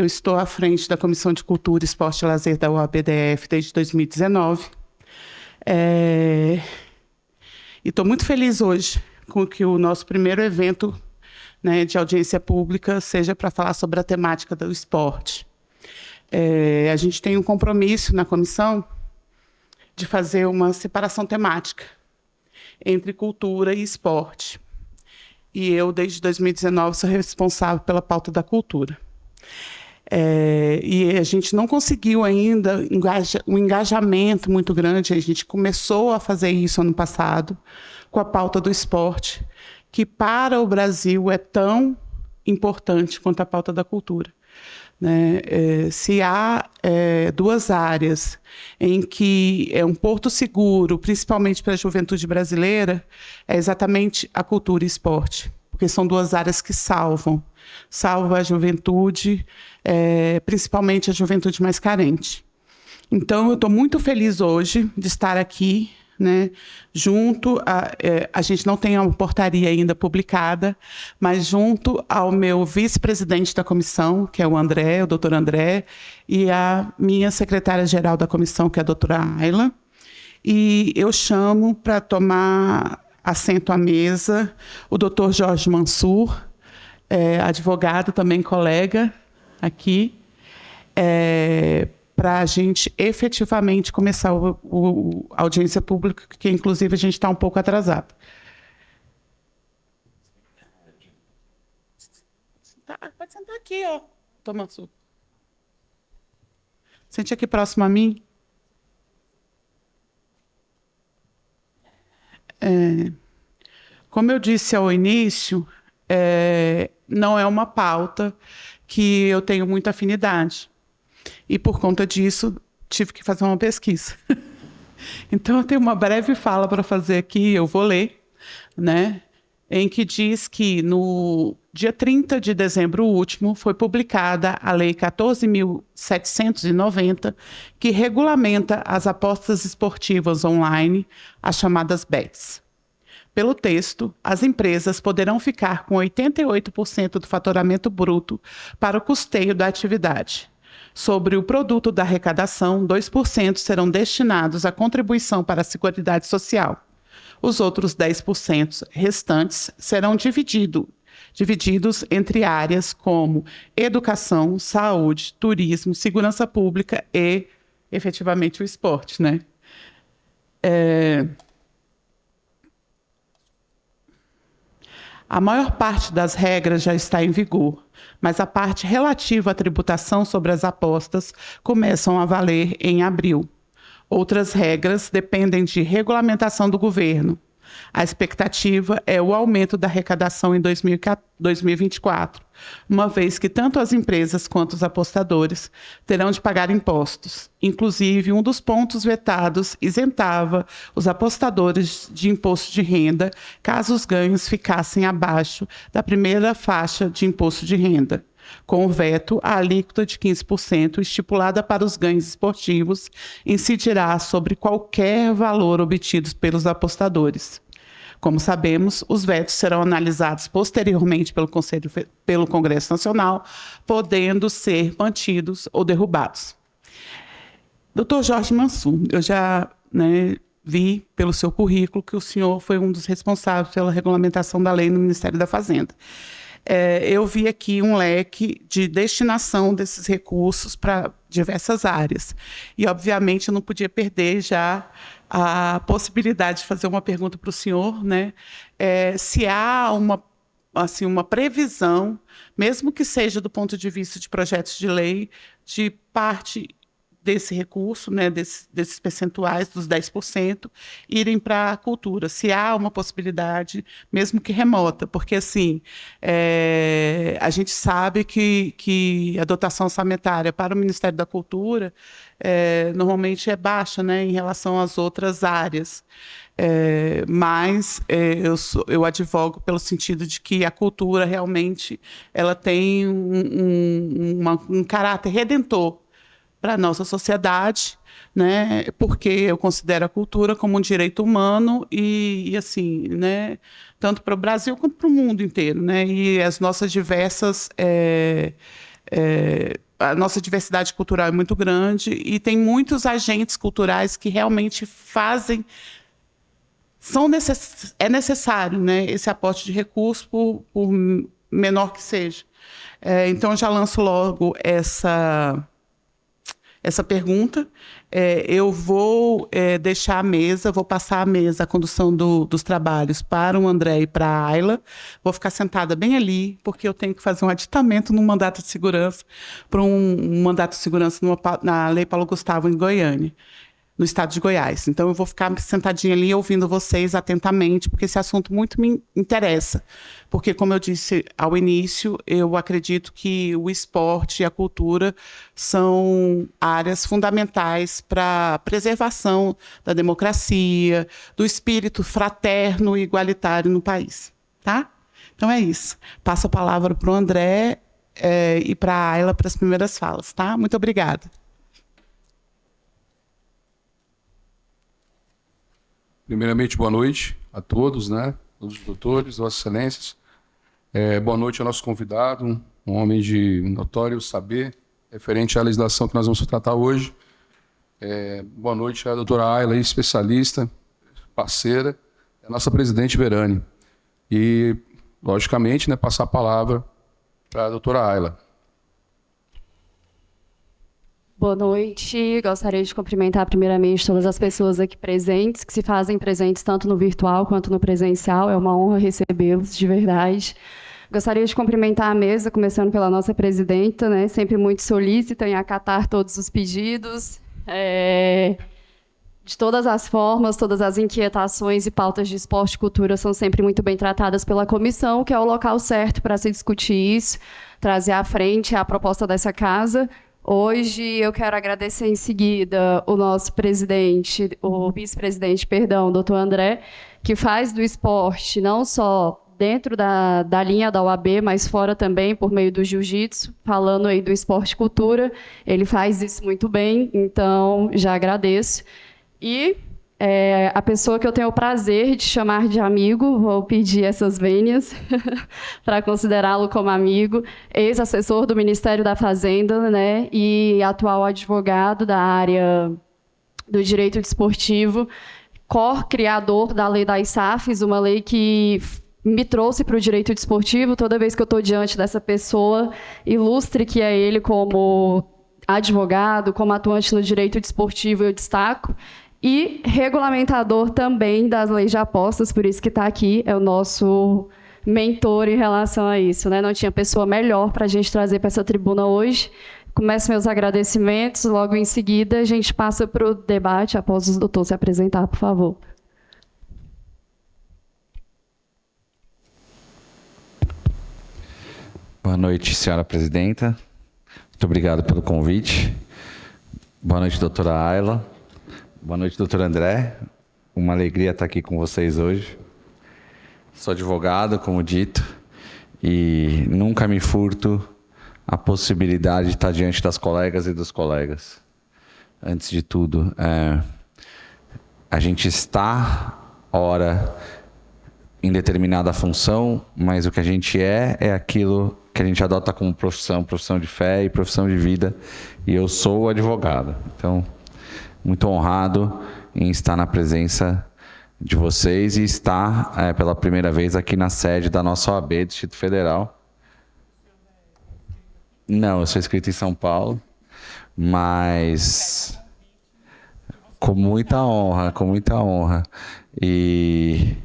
Eu estou à frente da Comissão de Cultura, Esporte e Lazer da UABDF desde 2019. E estou muito feliz hoje com que o nosso primeiro evento, né, de audiência pública seja para falar sobre a temática do esporte. A gente tem um compromisso na comissão de fazer uma separação temática entre cultura e esporte. E eu, desde 2019, sou responsável pela pauta da cultura. E a gente não conseguiu ainda um engajamento muito grande. A gente começou a fazer isso ano passado, com a pauta do esporte, que para o Brasil é tão importante quanto a pauta da cultura. Né? Se há duas áreas em que é um porto seguro, principalmente para a juventude brasileira, é exatamente a cultura e esporte, porque são duas áreas que salvam a juventude, principalmente a juventude mais carente. Então, eu estou muito feliz hoje de estar aqui, né, junto a gente não tem uma portaria ainda publicada, mas junto ao meu vice-presidente da comissão, que é o André, o doutor André, e a minha secretária-geral da comissão, que é a doutora Ayla, e eu chamo para tomar assento à mesa o doutor Jorge Mansur, advogado, também colega aqui, para a gente efetivamente começar a audiência pública, que inclusive a gente está um pouco atrasado. Pode sentar aqui, ó. Toma suco. Sente aqui próximo a mim. Como eu disse ao início, não é uma pauta que eu tenho muita afinidade. E, por conta disso, tive que fazer uma pesquisa. Então, eu tenho uma breve fala para fazer aqui, eu vou ler, né, em que diz que, no dia 30 de dezembro último, foi publicada a Lei 14.790, que regulamenta as apostas esportivas online, as chamadas BETs. Pelo texto, as empresas poderão ficar com 88% do faturamento bruto para o custeio da atividade. Sobre o produto da arrecadação, 2% serão destinados à contribuição para a Seguridade Social. Os outros 10% restantes serão divididos entre áreas como educação, saúde, turismo, segurança pública e, efetivamente, o esporte, né? A maior parte das regras já está em vigor, mas a parte relativa à tributação sobre as apostas começam a valer em abril. Outras regras dependem de regulamentação do governo. A expectativa é o aumento da arrecadação em 2024, uma vez que tanto as empresas quanto os apostadores terão de pagar impostos. Inclusive, um dos pontos vetados isentava os apostadores de imposto de renda, caso os ganhos ficassem abaixo da primeira faixa de imposto de renda. Com o veto, a alíquota de 15% estipulada para os ganhos esportivos incidirá sobre qualquer valor obtido pelos apostadores. Como sabemos, os vetos serão analisados posteriormente pelo Congresso Nacional, podendo ser mantidos ou derrubados. Doutor Jorge Mansur, eu já vi pelo seu currículo que o senhor foi um dos responsáveis pela regulamentação da lei no Ministério da Fazenda. Eu vi aqui um leque de destinação desses recursos para diversas áreas. E, obviamente, eu não podia perder já a possibilidade de fazer uma pergunta para o senhor, né? Se há uma previsão, mesmo que seja do ponto de vista de projetos de lei, de parte desse recurso, né, desses percentuais, dos 10%, irem para a cultura. Se há uma possibilidade, mesmo que remota, porque assim, a gente sabe que a dotação orçamentária para o Ministério da Cultura normalmente é baixa, né, em relação às outras áreas. Mas eu advogo pelo sentido de que a cultura realmente ela tem um caráter redentor para a nossa sociedade, né? Porque eu considero a cultura como um direito humano e assim, né? Tanto para o Brasil quanto para o mundo inteiro, né? E as nossas diversas a nossa diversidade cultural é muito grande e tem muitos agentes culturais que realmente fazem... É necessário, né, esse aporte de recursos, por menor que seja. Então, já lanço logo essa pergunta. Eu vou deixar a mesa, vou passar a mesa, a condução dos trabalhos para o André e para a Ayla. Vou ficar sentada bem ali, porque eu tenho que fazer um aditamento no mandato de segurança, para um mandato de segurança na Lei Paulo Gustavo, em Goiânia, no estado de Goiás. Então, eu vou ficar sentadinha ali ouvindo vocês atentamente, porque esse assunto muito me interessa. Porque, como eu disse ao início, eu acredito que o esporte e a cultura são áreas fundamentais para a preservação da democracia, do espírito fraterno e igualitário no país. Tá? Então, é isso. Passo a palavra para o André e para a Ayla para as primeiras falas. Tá? Muito obrigada. Primeiramente, boa noite a todos, né? Todos os doutores, vossas excelências. Boa noite ao nosso convidado, um homem de notório saber, referente à legislação que nós vamos tratar hoje. Boa noite à doutora Ayla, especialista, parceira, a nossa presidente Verane. E, logicamente, né, passar a palavra para a doutora Ayla. Boa noite, gostaria de cumprimentar primeiramente todas as pessoas aqui presentes, que se fazem presentes tanto no virtual quanto no presencial, é uma honra recebê-los, de verdade. Gostaria de cumprimentar a mesa, começando pela nossa presidenta, né, sempre muito solícita em acatar todos os pedidos, de todas as formas, todas as inquietações e pautas de esporte e cultura são sempre muito bem tratadas pela comissão, que é o local certo para se discutir isso, trazer à frente a proposta dessa casa. Hoje eu quero agradecer em seguida o nosso presidente, o vice-presidente, perdão, doutor André, que faz do esporte não só dentro da linha da UAB, mas fora também por meio do jiu-jitsu, falando aí do esporte e cultura. Ele faz isso muito bem, então já agradeço. E a pessoa que eu tenho o prazer de chamar de amigo, vou pedir essas vênias para considerá-lo como amigo, ex-assessor do Ministério da Fazenda, né, e atual advogado da área do direito desportivo, co-criador da lei das SAFs, uma lei que me trouxe para o direito desportivo. Toda vez que eu estou diante dessa pessoa ilustre que é ele como advogado, como atuante no direito desportivo, eu destaco. E regulamentador também das leis de apostas, por isso que está aqui, é o nosso mentor em relação a isso, né? Não tinha pessoa melhor para a gente trazer para essa tribuna hoje. Começo meus agradecimentos, logo em seguida a gente passa para o debate, após os doutores se apresentar, por favor. Boa noite, senhora presidenta. Muito obrigado pelo convite. Boa noite, doutora Ayla. Boa noite, doutor André. Uma alegria estar aqui com vocês hoje. Sou advogado, como dito, e nunca me furto a possibilidade de estar diante das colegas e dos colegas. Antes de tudo, a gente está, ora, em determinada função, mas o que a gente é aquilo que a gente adota como profissão de fé e profissão de vida, e eu sou advogado. Então, muito honrado em estar na presença de vocês e estar pela primeira vez aqui na sede da nossa OAB, Distrito Federal. Não, eu sou inscrito em São Paulo, mas com muita honra. E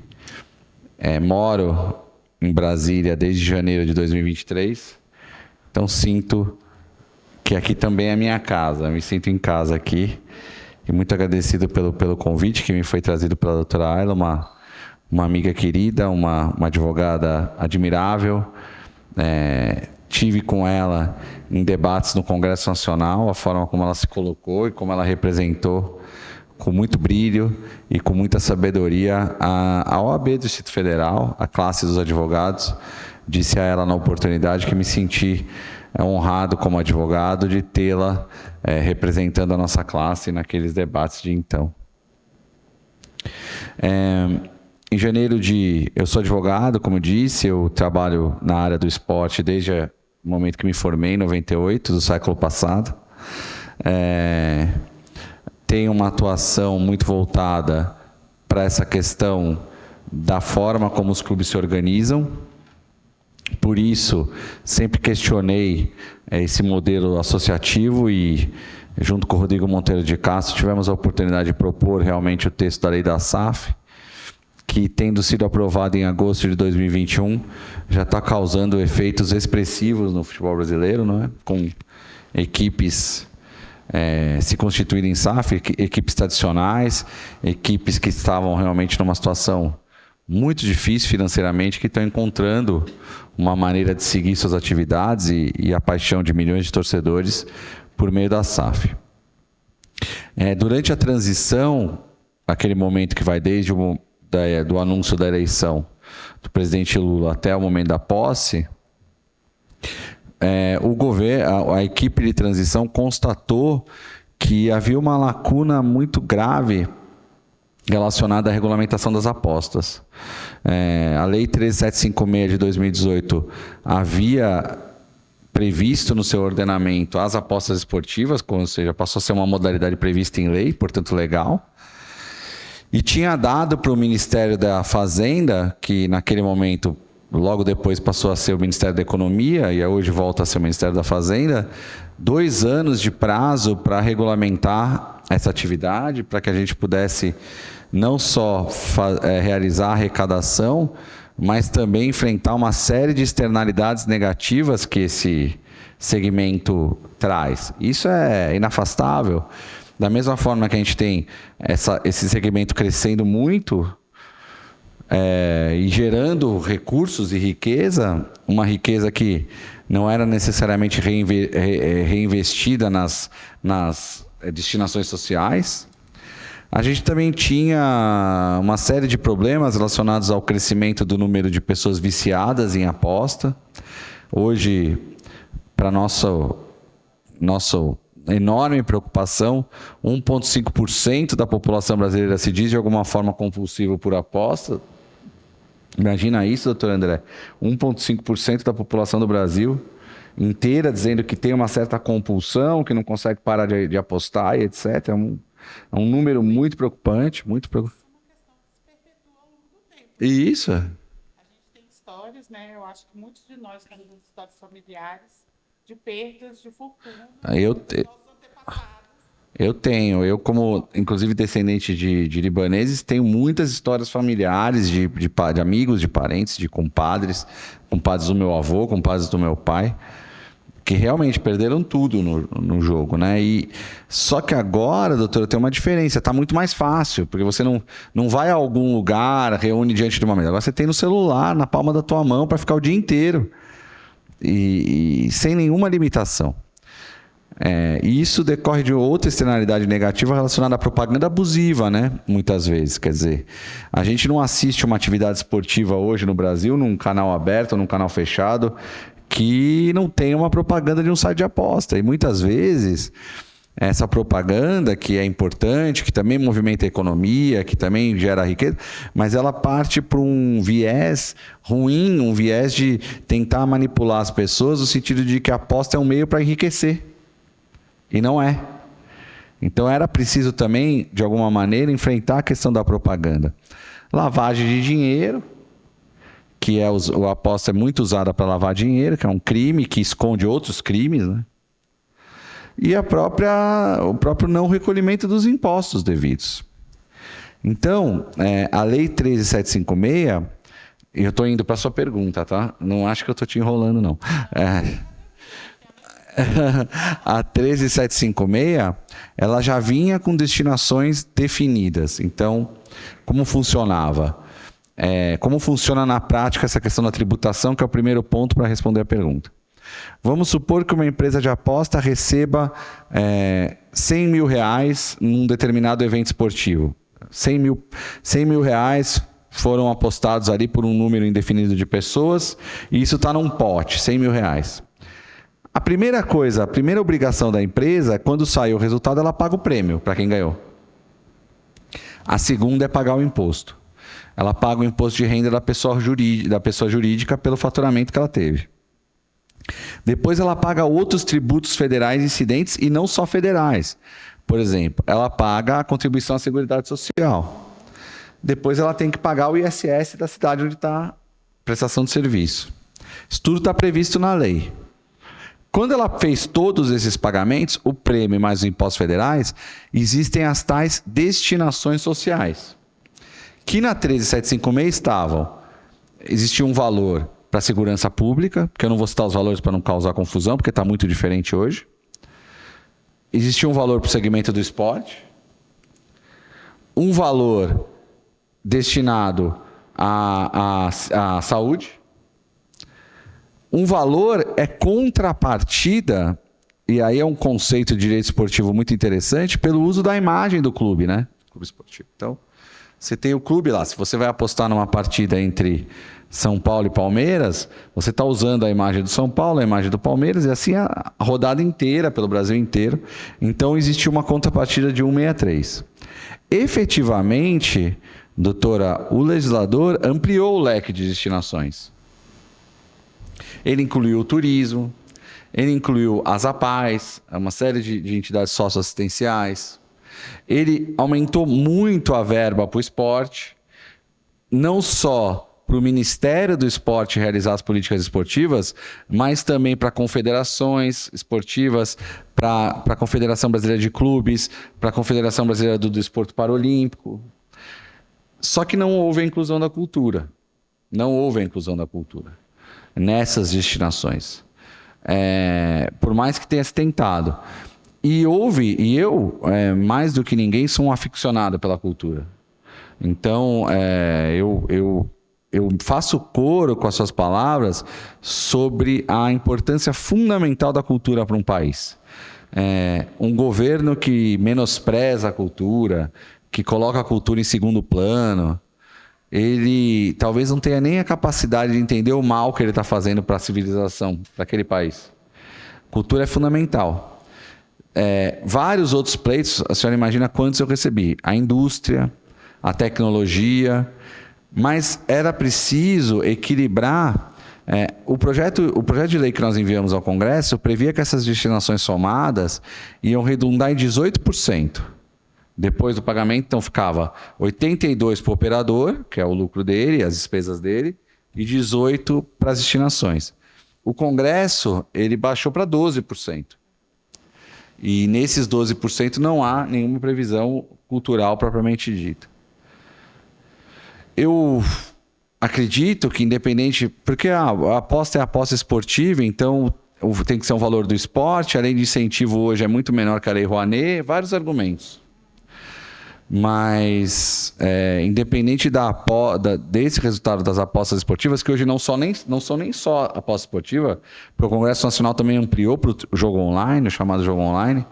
moro em Brasília desde janeiro de 2023, então sinto que aqui também é minha casa, me sinto em casa aqui. E muito agradecido pelo convite que me foi trazido pela doutora Ayla, uma amiga querida, uma advogada admirável. Tive com ela em debates no Congresso Nacional, a forma como ela se colocou e como ela representou com muito brilho e com muita sabedoria a OAB do Distrito Federal, a classe dos advogados. Disse a ela na oportunidade que me senti honrado como advogado de tê-la representando a nossa classe naqueles debates de então. Em janeiro eu sou advogado, como disse, eu trabalho na área do esporte desde momento que me formei, em 98, do século passado. Tem uma atuação muito voltada para essa questão da forma como os clubes se organizam. Por isso, sempre questionei esse modelo associativo e, junto com o Rodrigo Monteiro de Castro, tivemos a oportunidade de propor realmente o texto da lei da SAF, que, tendo sido aprovado em agosto de 2021, já está causando efeitos expressivos no futebol brasileiro, não é? Com equipes se constituindo em SAF, equipes tradicionais, equipes que estavam realmente numa situação muito difícil financeiramente, que estão encontrando uma maneira de seguir suas atividades e a paixão de milhões de torcedores por meio da SAF. Durante a transição, aquele momento que vai desde do anúncio da eleição do presidente Lula até o momento da posse, o governo, a equipe de transição constatou que havia uma lacuna muito grave relacionada à regulamentação das apostas. A Lei 13756 de 2018 havia previsto no seu ordenamento as apostas esportivas, ou seja, passou a ser uma modalidade prevista em lei, portanto legal, e tinha dado para o Ministério da Fazenda, que naquele momento, logo depois passou a ser o Ministério da Economia, e hoje volta a ser o Ministério da Fazenda, 2 anos de prazo para regulamentar essa atividade, para que a gente pudesse não só realizar a arrecadação, mas também enfrentar uma série de externalidades negativas que esse segmento traz. Isso é inafastável. Da mesma forma que a gente tem esse segmento crescendo muito e gerando recursos e riqueza, uma riqueza que não era necessariamente reinvestida nas destinações sociais. A gente também tinha uma série de problemas relacionados ao crescimento do número de pessoas viciadas em aposta. Hoje, para nossa enorme preocupação, 1,5% da população brasileira se diz de alguma forma compulsiva por aposta. Imagina isso, doutor André. 1,5% da população do Brasil inteira dizendo que tem uma certa compulsão, que não consegue parar de apostar e etc. É um número muito preocupante, muito preocupante. E isso. A gente tem histórias, né? Eu acho que muitos de nós temos histórias familiares de perdas de fortuna. Eu tenho. Eu, como, inclusive, descendente de libaneses, tenho muitas histórias familiares de amigos, de parentes, de compadres do meu avô, compadres do meu pai, que realmente perderam tudo no jogo, né? Só que agora, doutora, tem uma diferença. Está muito mais fácil, porque você não vai a algum lugar, reúne diante de uma mesa. Agora você tem no celular, na palma da tua mão, para ficar o dia inteiro. E sem nenhuma limitação. E isso decorre de outra externalidade negativa relacionada à propaganda abusiva, né? Muitas vezes, quer dizer, a gente não assiste uma atividade esportiva hoje no Brasil, num canal aberto, num canal fechado, que não tem uma propaganda de um site de aposta. E muitas vezes, essa propaganda, que é importante, que também movimenta a economia, que também gera riqueza, mas ela parte para um viés ruim, um viés de tentar manipular as pessoas, no sentido de que a aposta é um meio para enriquecer. E não é. Então era preciso também, de alguma maneira, enfrentar a questão da propaganda. Lavagem de dinheiro, que a aposta é muito usada para lavar dinheiro, que é um crime que esconde outros crimes, né? E o próprio não recolhimento dos impostos devidos. Então, a Lei 13756, eu estou indo para a sua pergunta, tá? Não acho que eu estou te enrolando, não. A 13756, ela já vinha com destinações definidas. Então, como funcionava? Como funciona na prática essa questão da tributação, que é o primeiro ponto para responder a pergunta. Vamos supor que uma empresa de aposta receba 100 mil reais num determinado evento esportivo. 100 mil reais foram apostados ali por um número indefinido de pessoas, e isso está num pote, 100 mil reais. A primeira obrigação da empresa, quando sai o resultado, ela paga o prêmio para quem ganhou. A segunda é pagar o imposto. Ela paga o imposto de renda da pessoa jurídica pelo faturamento que ela teve. Depois ela paga outros tributos federais incidentes e não só federais. Por exemplo, ela paga a contribuição à Seguridade Social. Depois ela tem que pagar o ISS da cidade onde está a prestação de serviço. Isso tudo está previsto na lei. Quando ela fez todos esses pagamentos, o prêmio mais os impostos federais, existem as tais destinações sociais. Que na 13756 estavam, existia um valor para a segurança pública, que eu não vou citar os valores para não causar confusão, porque está muito diferente hoje. Existia um valor para o segmento do esporte, um valor destinado à saúde, um valor é contrapartida, e aí é um conceito de direito esportivo muito interessante, pelo uso da imagem do clube, né? Clube esportivo. Então, você tem o clube lá, se você vai apostar numa partida entre São Paulo e Palmeiras, você está usando a imagem do São Paulo, a imagem do Palmeiras, e assim a rodada inteira, pelo Brasil inteiro. Então, existe uma contrapartida de 163. Efetivamente, doutora, o legislador ampliou o leque de destinações. Ele incluiu o turismo, ele incluiu as APAES, uma série de entidades socioassistenciais. Ele aumentou muito a verba para o esporte, não só para o Ministério do Esporte realizar as políticas esportivas, mas também para confederações esportivas, para a Confederação Brasileira de Clubes, para a Confederação Brasileira do Desporto Paralímpico. Só que não houve a inclusão da cultura. Não houve a inclusão da cultura nessas destinações. Por mais que tenha se tentado. E eu, mais do que ninguém, sou um aficionado pela cultura. Então, eu faço coro com as suas palavras sobre a importância fundamental da cultura para um país. Um governo que menospreza a cultura, que coloca a cultura em segundo plano, ele talvez não tenha nem a capacidade de entender o mal que ele está fazendo para a civilização daquele país. Cultura é fundamental. Vários outros pleitos, a senhora imagina quantos eu recebi. A indústria, a tecnologia, mas era preciso equilibrar. O projeto de lei que nós enviamos ao Congresso previa que essas destinações somadas iam redundar em 18%. Depois do pagamento, então, ficava 82% para o operador, que é o lucro dele, as despesas dele, e 18% para as destinações. O Congresso, ele baixou para 12%. E nesses 12% não há nenhuma previsão cultural propriamente dita. Eu acredito que independente... Porque a aposta é a aposta esportiva, então tem que ser um valor do esporte, a lei de incentivo hoje é muito menor que a lei Rouanet, vários argumentos. Mas, independente desse resultado das apostas esportivas, que hoje não são nem só aposta esportiva, porque o Congresso Nacional também ampliou para o jogo online, o chamado jogo online,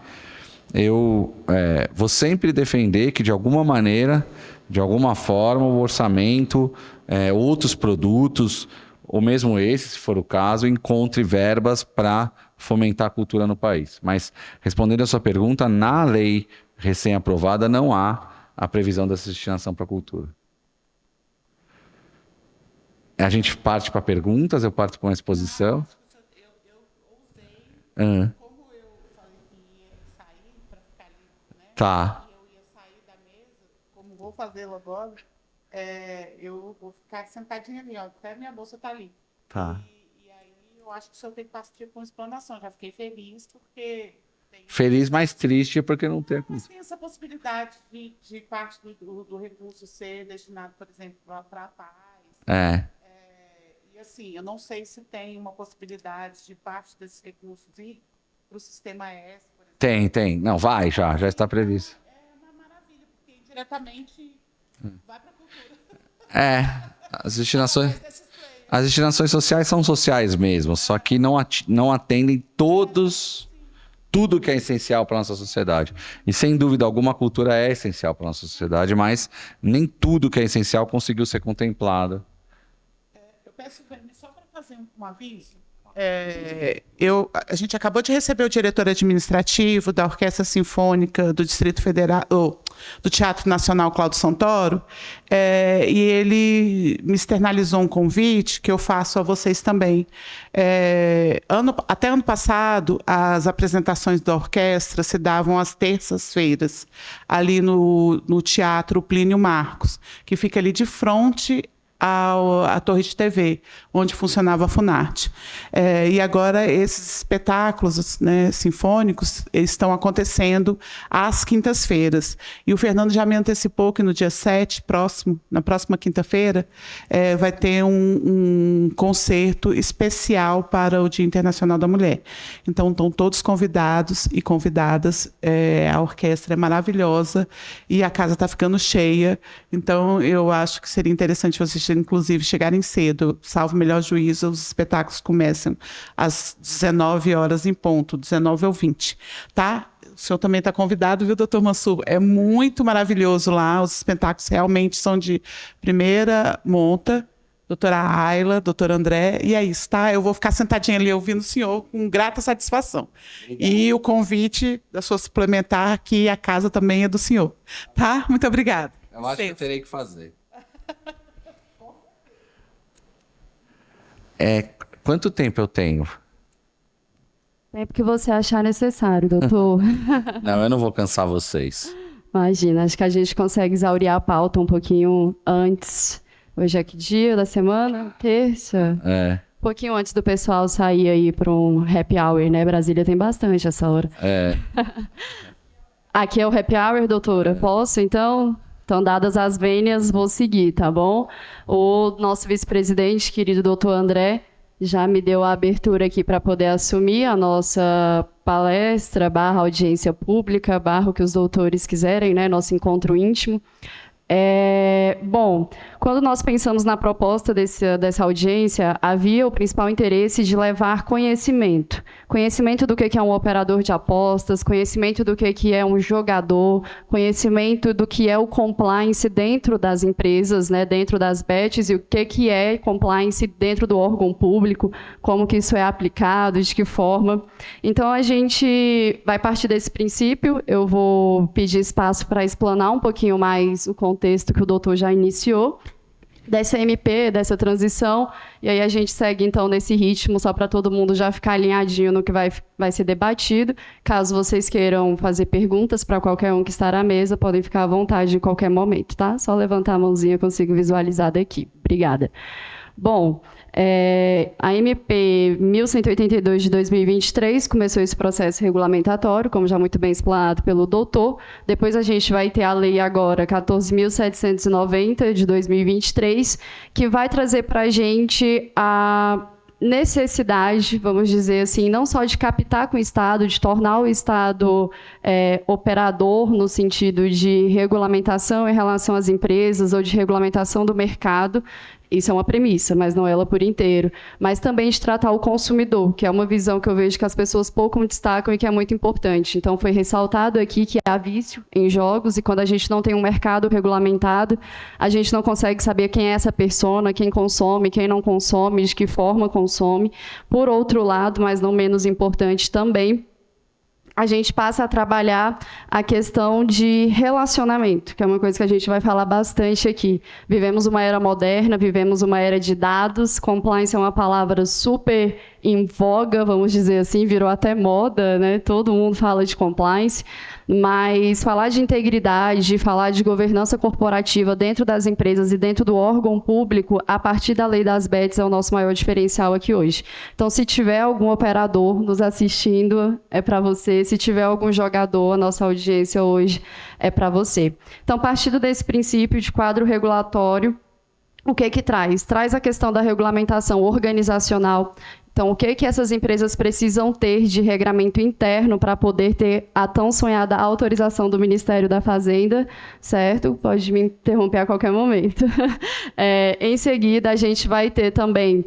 eu vou sempre defender que, de alguma maneira, de alguma forma, o orçamento, outros produtos, ou mesmo esse, se for o caso, encontre verbas para fomentar a cultura no país. Mas, respondendo a sua pergunta, na lei recém-aprovada, não há a previsão dessa destinação para a cultura. A gente parte para perguntas, eu parto para uma exposição. Eu ousei, como eu falei que ia sair para ficar ali, né? Tá. E eu ia sair da mesa, como vou fazê-lo agora, eu vou ficar sentadinha ali, ó, até minha bolsa tá ali. Tá. E aí eu acho que o senhor tem que partir com explanação. Já fiquei feliz porque... Feliz, mas triste porque não tem. Mas tem essa possibilidade de parte do recurso ser destinado, por exemplo, para a paz. E assim, eu não sei se tem uma possibilidade de parte desses recursos ir para o sistema S, por exemplo. Tem. Não, já está previsto. É uma maravilha, porque indiretamente vai para a cultura. As destinações sociais são sociais mesmo, só que não atendem tudo que é essencial para a nossa sociedade. E, sem dúvida alguma, a cultura é essencial para a nossa sociedade, mas nem tudo que é essencial conseguiu ser contemplado. Eu peço só para fazer um aviso. A gente acabou de receber o diretor administrativo da Orquestra Sinfônica do Distrito Federal, do Teatro Nacional Cláudio Santoro, e ele me externalizou um convite que eu faço a vocês também. Até ano passado, as apresentações da orquestra se davam às terças-feiras, ali no Teatro Plínio Marcos, que fica ali de frente à Torre de TV, onde funcionava a Funarte. E agora esses espetáculos, né, sinfônicos estão acontecendo às quintas-feiras. E o Fernando já me antecipou que no dia 7, na próxima quinta-feira, vai ter um concerto especial para o Dia Internacional da Mulher. Então, estão todos convidados e convidadas. A orquestra é maravilhosa e a casa está ficando cheia. Então, eu acho que seria interessante vocês, inclusive, chegarem cedo. Salvo o melhor juízo, os espetáculos começam às 19 horas em ponto, 19 ou 20, tá? O senhor também está convidado, viu, doutor Mansur? É muito maravilhoso lá, os espetáculos realmente são de primeira monta. Doutora Ayla, doutor André, e é isso, tá? Eu vou ficar sentadinha ali ouvindo o senhor com grata satisfação. Obrigado. E o convite da sua suplementar, que a casa também é do senhor, tá? Muito obrigada. Eu acho que eu terei que fazer. Quanto tempo eu tenho? Tempo que você achar necessário, doutor. Não, eu não vou cansar vocês. Imagina, acho que a gente consegue exaurir a pauta um pouquinho antes. Hoje é que dia da semana? Terça? Um pouquinho antes do pessoal sair aí para um happy hour, né? Brasília tem bastante essa hora. Aqui é o happy hour, doutora? Posso, então? Então, dadas as vênias, vou seguir, tá bom? O nosso vice-presidente, querido doutor André, já me deu a abertura aqui para poder assumir a nossa palestra, / audiência pública, / o que os doutores quiserem, né? Nosso encontro íntimo. Bom, quando nós pensamos na proposta dessa audiência, havia o principal interesse de levar conhecimento. Conhecimento do que é um operador de apostas, conhecimento do que é um jogador, conhecimento do que é o compliance dentro das empresas, né, dentro das bets, e o que é compliance dentro do órgão público, como que isso é aplicado, de que forma. Então, a gente vai partir desse princípio. Eu vou pedir espaço para explanar um pouquinho mais o contexto que o doutor já iniciou, dessa MP, dessa transição, e aí a gente segue, então, nesse ritmo, só para todo mundo já ficar alinhadinho no que vai ser debatido. Caso vocês queiram fazer perguntas para qualquer um que está à mesa, podem ficar à vontade em qualquer momento, tá? Só levantar a mãozinha, eu consigo visualizar daqui. Obrigada. Bom, a MP 1182 de 2023 começou esse processo regulamentatório, como já muito bem explanado pelo doutor. Depois a gente vai ter a lei agora 14.790 de 2023, que vai trazer para a gente a necessidade, vamos dizer assim, não só de captar com o Estado, de tornar o Estado operador no sentido de regulamentação em relação às empresas ou de regulamentação do mercado. Isso é uma premissa, mas não ela por inteiro. Mas também de tratar o consumidor, que é uma visão que eu vejo que as pessoas pouco destacam e que é muito importante. Então, foi ressaltado aqui que há vício em jogos, e quando a gente não tem um mercado regulamentado, a gente não consegue saber quem é essa persona, quem consome, quem não consome, de que forma consome. Por outro lado, mas não menos importante também, a gente passa a trabalhar a questão de relacionamento, que é uma coisa que a gente vai falar bastante aqui. Vivemos uma era moderna, vivemos uma era de dados, compliance é uma palavra super em voga, vamos dizer assim, virou até moda, né? Todo mundo fala de compliance, mas falar de integridade, falar de governança corporativa dentro das empresas e dentro do órgão público, a partir da lei das bets, é o nosso maior diferencial aqui hoje. Então, se tiver algum operador nos assistindo, é para você. Se tiver algum jogador, a nossa audiência hoje é para você. Então, partindo desse princípio de quadro regulatório, o que traz? Traz a questão da regulamentação organizacional. Então, o que essas empresas precisam ter de regramento interno para poder ter a tão sonhada autorização do Ministério da Fazenda, certo? Pode me interromper a qualquer momento. Em seguida, a gente vai ter também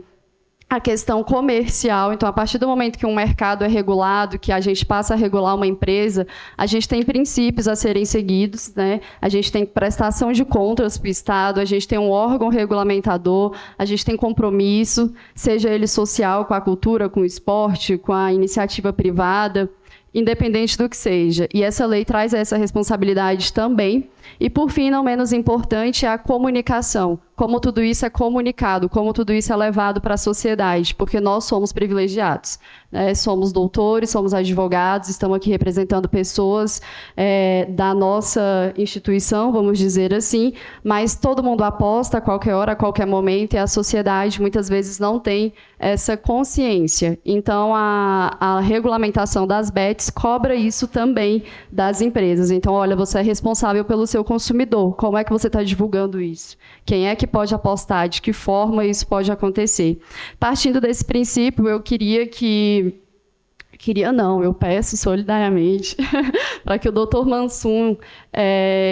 a questão comercial. Então, a partir do momento que um mercado é regulado, que a gente passa a regular uma empresa, a gente tem princípios a serem seguidos, né? A gente tem prestação de contas para o Estado, a gente tem um órgão regulamentador, a gente tem compromisso, seja ele social, com a cultura, com o esporte, com a iniciativa privada, independente do que seja. E essa lei traz essa responsabilidade também. E, por fim, não menos importante, é a comunicação. Como tudo isso é comunicado, como tudo isso é levado para a sociedade, porque nós somos privilegiados, né? Somos doutores, somos advogados, estamos aqui representando pessoas da nossa instituição, vamos dizer assim, mas todo mundo aposta a qualquer hora, a qualquer momento, e a sociedade muitas vezes não tem essa consciência. Então, a regulamentação das bets cobra isso também das empresas. Então, olha, você é responsável pelo seu consumidor. Como é que você está divulgando isso? Quem é que pode apostar? De que forma isso pode acontecer? Partindo desse princípio, eu eu peço solidariamente para que o doutor Mansum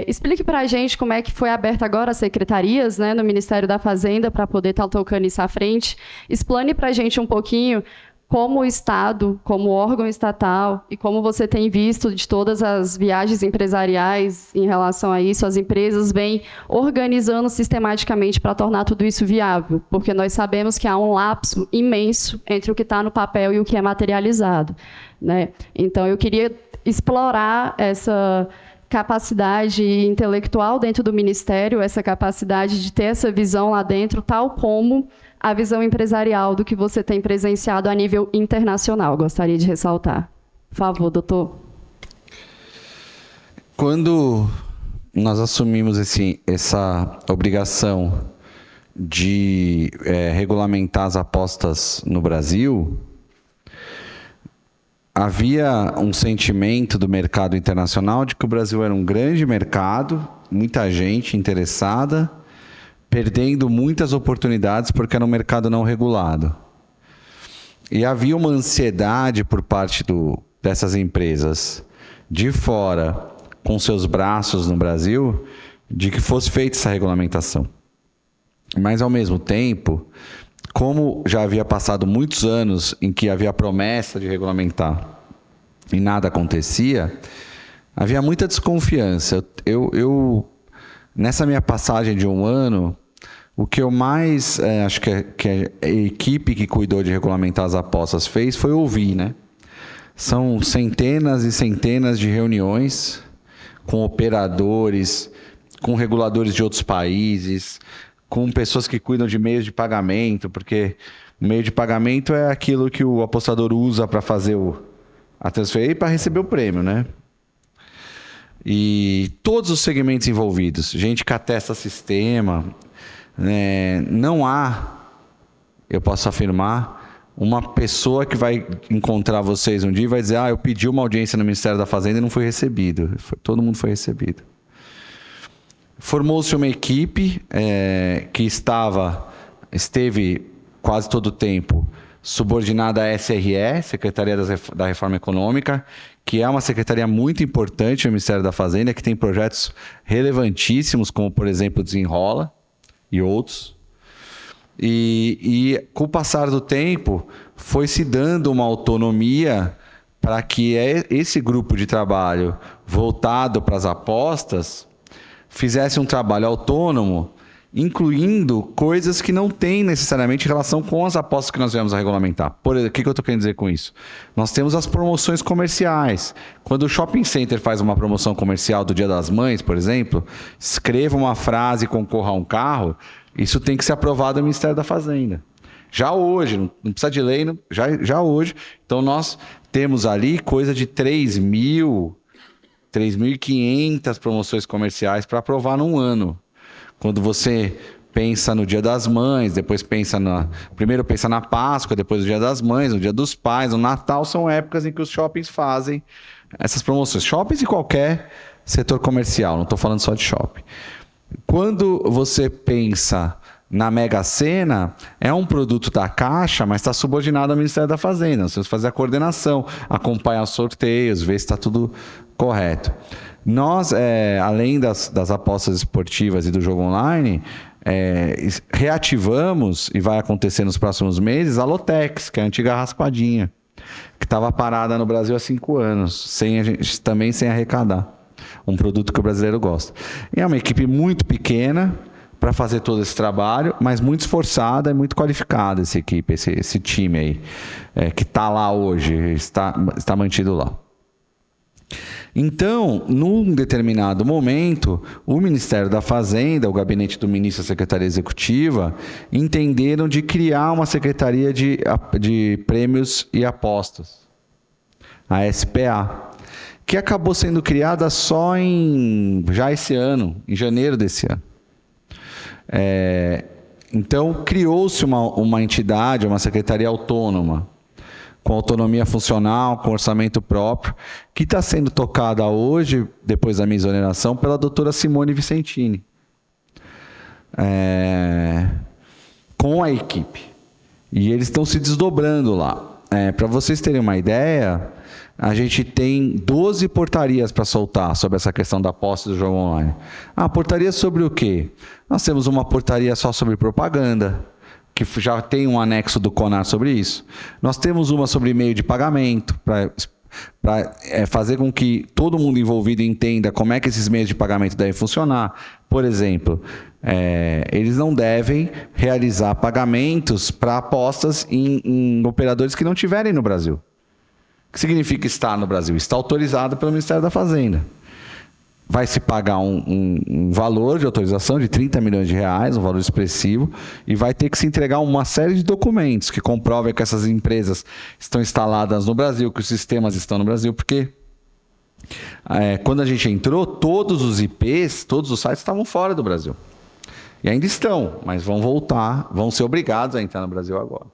explique para a gente como é que foi aberta agora as secretarias, né, no Ministério da Fazenda, para poder estar tocando isso à frente. Explane para a gente um pouquinho como o Estado, como órgão estatal, e como você tem visto de todas as viagens empresariais em relação a isso, as empresas vêm organizando sistematicamente para tornar tudo isso viável, porque nós sabemos que há um lapso imenso entre o que está no papel e o que é materializado, né? Então, eu queria explorar essa capacidade intelectual dentro do Ministério, essa capacidade de ter essa visão lá dentro, tal como a visão empresarial do que você tem presenciado a nível internacional. Gostaria de ressaltar. Por favor, doutor. Quando nós assumimos essa obrigação de regulamentar as apostas no Brasil, havia um sentimento do mercado internacional de que o Brasil era um grande mercado, muita gente interessada, perdendo muitas oportunidades porque era um mercado não regulado. E havia uma ansiedade por parte dessas empresas de fora, com seus braços no Brasil, de que fosse feita essa regulamentação. Mas, ao mesmo tempo, como já havia passado muitos anos em que havia promessa de regulamentar e nada acontecia, havia muita desconfiança. Nessa minha passagem de um ano, o que eu mais acho que a equipe que cuidou de regulamentar as apostas fez foi ouvir, né? São centenas e centenas de reuniões com operadores, com reguladores de outros países, com pessoas que cuidam de meios de pagamento, porque o meio de pagamento é aquilo que o apostador usa para fazer a transferência e para receber o prêmio, né? E todos os segmentos envolvidos, gente que atesta sistema, não há, eu posso afirmar, uma pessoa que vai encontrar vocês um dia e vai dizer: eu pedi uma audiência no Ministério da Fazenda e não fui recebido. Todo mundo foi recebido. Formou-se uma equipe que esteve quase todo o tempo subordinada à SRE, Secretaria da Reforma Econômica, que é uma secretaria muito importante no Ministério da Fazenda, que tem projetos relevantíssimos, como, por exemplo, o Desenrola e outros. E com o passar do tempo, foi se dando uma autonomia para que esse grupo de trabalho voltado para as apostas fizesse um trabalho autônomo, incluindo coisas que não têm necessariamente relação com as apostas que nós viemos a regulamentar. O que eu estou querendo dizer com isso? Nós temos as promoções comerciais. Quando o shopping center faz uma promoção comercial do Dia das Mães, por exemplo, escreva uma frase e concorra a um carro, isso tem que ser aprovado no Ministério da Fazenda. Já hoje, não precisa de lei, já hoje. Então, nós temos ali coisa de 3.500 promoções comerciais para aprovar num ano. Quando você pensa no Dia das Mães, depois primeiro pensa na Páscoa, depois no Dia das Mães, no Dia dos Pais, no Natal, são épocas em que os shoppings fazem essas promoções. Shoppings e qualquer setor comercial, não estou falando só de shopping. Quando você pensa na Mega Sena, é um produto da Caixa, mas está subordinado ao Ministério da Fazenda. Nós temos que fazer a coordenação, acompanhar os sorteios, ver se está tudo correto. Nós, além das apostas esportivas e do jogo online, reativamos, e vai acontecer nos próximos meses, a Lotex, que é a antiga Raspadinha, que estava parada no Brasil há 5 anos, também sem arrecadar. Um produto que o brasileiro gosta. E é uma equipe muito pequena para fazer todo esse trabalho, mas muito esforçada e muito qualificada essa equipe, esse time aí, que está lá hoje, está mantido lá. Então, num determinado momento, o Ministério da Fazenda, o gabinete do ministro e a Secretaria Executiva, entenderam de criar uma Secretaria de Prêmios e Apostas, a SPA, que acabou sendo criada só já esse ano, em janeiro desse ano. Então, criou-se uma entidade, uma secretaria autônoma, com autonomia funcional, com orçamento próprio, que está sendo tocada hoje, depois da minha exoneração, pela doutora Simone Vicentini, com a equipe. E eles estão se desdobrando lá. Para vocês terem uma ideia, a gente tem 12 portarias para soltar sobre essa questão da posse do jogo online. Portaria sobre o quê? Nós temos uma portaria só sobre propaganda, que já tem um anexo do CONAR sobre isso. Nós temos uma sobre meio de pagamento, para fazer com que todo mundo envolvido entenda como é que esses meios de pagamento devem funcionar. Por exemplo, eles não devem realizar pagamentos para apostas em operadores que não estiverem no Brasil. O que significa estar no Brasil? Está autorizado pelo Ministério da Fazenda. Vai se pagar um valor de autorização de 30 milhões de reais, um valor expressivo, e vai ter que se entregar uma série de documentos que comprovem que essas empresas estão instaladas no Brasil, que os sistemas estão no Brasil, porque quando a gente entrou, todos os IPs, todos os sites estavam fora do Brasil. E ainda estão, mas vão voltar, vão ser obrigados a entrar no Brasil agora.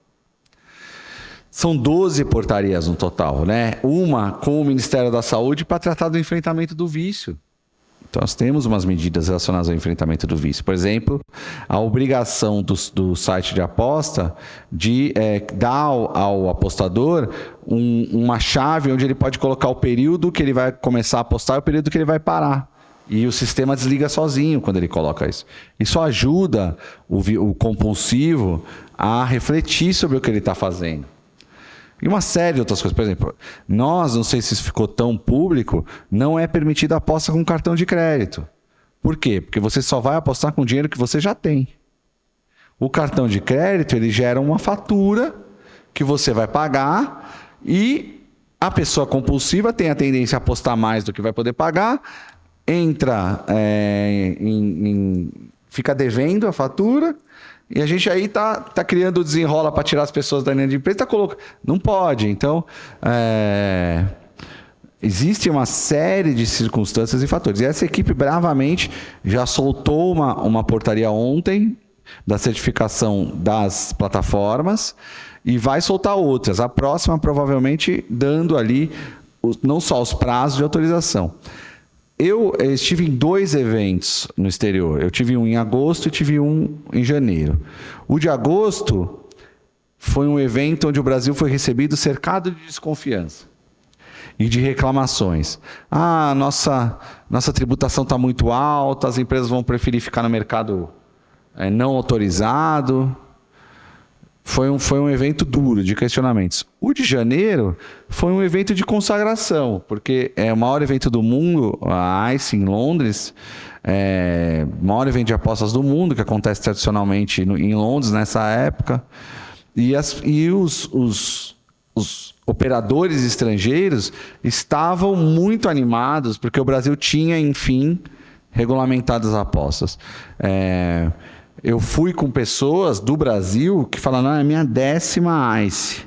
São 12 portarias no total, né? Uma com o Ministério da Saúde para tratar do enfrentamento do vício. Então, nós temos umas medidas relacionadas ao enfrentamento do vício. Por exemplo, a obrigação do site de aposta de dar ao apostador uma chave onde ele pode colocar o período que ele vai começar a apostar e o período que ele vai parar. E o sistema desliga sozinho quando ele coloca isso. Isso ajuda o compulsivo a refletir sobre o que ele está fazendo. E uma série de outras coisas. Por exemplo, não sei se isso ficou tão público, não é permitida a aposta com cartão de crédito. Por quê? Porque você só vai apostar com dinheiro que você já tem. O cartão de crédito, ele gera uma fatura que você vai pagar e a pessoa compulsiva tem a tendência a apostar mais do que vai poder pagar, fica devendo a fatura. E a gente aí tá criando desenrola para tirar as pessoas da linha de empresa, não pode. Então, existe uma série de circunstâncias e fatores. E essa equipe bravamente já soltou uma portaria ontem da certificação das plataformas e vai soltar outras. A próxima, provavelmente, dando ali não só os prazos de autorização. Eu estive em 2 eventos no exterior. Eu tive um em agosto e tive um em janeiro. O de agosto foi um evento onde o Brasil foi recebido cercado de desconfiança e de reclamações. Nossa tributação está muito alta, as empresas vão preferir ficar no mercado não autorizado. Foi um evento duro de questionamentos. O de janeiro foi um evento de consagração, porque é o maior evento do mundo, a ICE em Londres, o maior evento de apostas do mundo, que acontece tradicionalmente em Londres nessa época. E os operadores estrangeiros estavam muito animados, porque o Brasil tinha, enfim, regulamentado as apostas. Eu fui com pessoas do Brasil que falaram, é a minha 10ª ICE.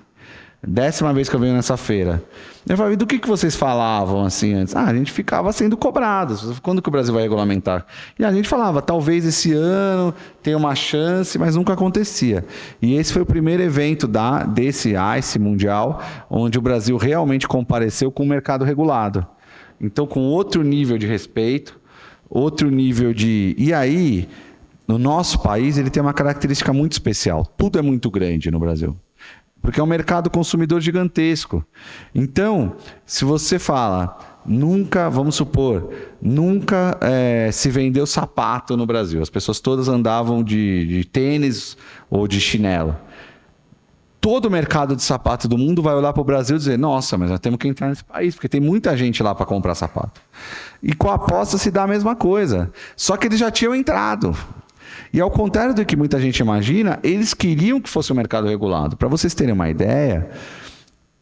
10ª vez que eu venho nessa feira. Eu falei, do que vocês falavam assim antes? A gente ficava sendo cobrados. Quando que o Brasil vai regulamentar? E a gente falava, talvez esse ano tenha uma chance, mas nunca acontecia. E esse foi o primeiro evento desse ICE mundial, onde o Brasil realmente compareceu com o mercado regulado. Então, com outro nível de respeito, outro nível de... E aí... No nosso país, ele tem uma característica muito especial. Tudo é muito grande no Brasil. Porque é um mercado consumidor gigantesco. Então, se você fala, nunca, vamos supor, nunca se vendeu sapato no Brasil. As pessoas todas andavam de tênis ou de chinelo. Todo o mercado de sapato do mundo vai olhar para o Brasil e dizer, nossa, mas nós temos que entrar nesse país, porque tem muita gente lá para comprar sapato. E com a aposta se dá a mesma coisa. Só que eles já tinham entrado. E ao contrário do que muita gente imagina, eles queriam que fosse um mercado regulado. Para vocês terem uma ideia,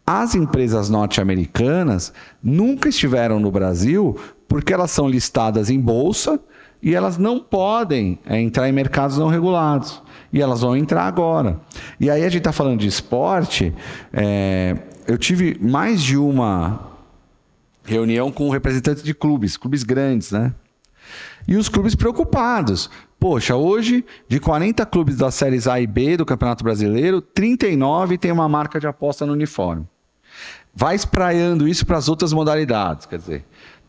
as empresas norte-americanas nunca estiveram no Brasil porque elas são listadas em bolsa e elas não podem entrar em mercados não regulados. E elas vão entrar agora. E aí a gente está falando de esporte. Eu tive mais de uma reunião com representantes de clubes grandes, né? E os clubes preocupados. Poxa, hoje, de 40 clubes das séries A e B do Campeonato Brasileiro, 39 tem uma marca de aposta no uniforme. Vai espraiando isso para as outras modalidades, quer dizer,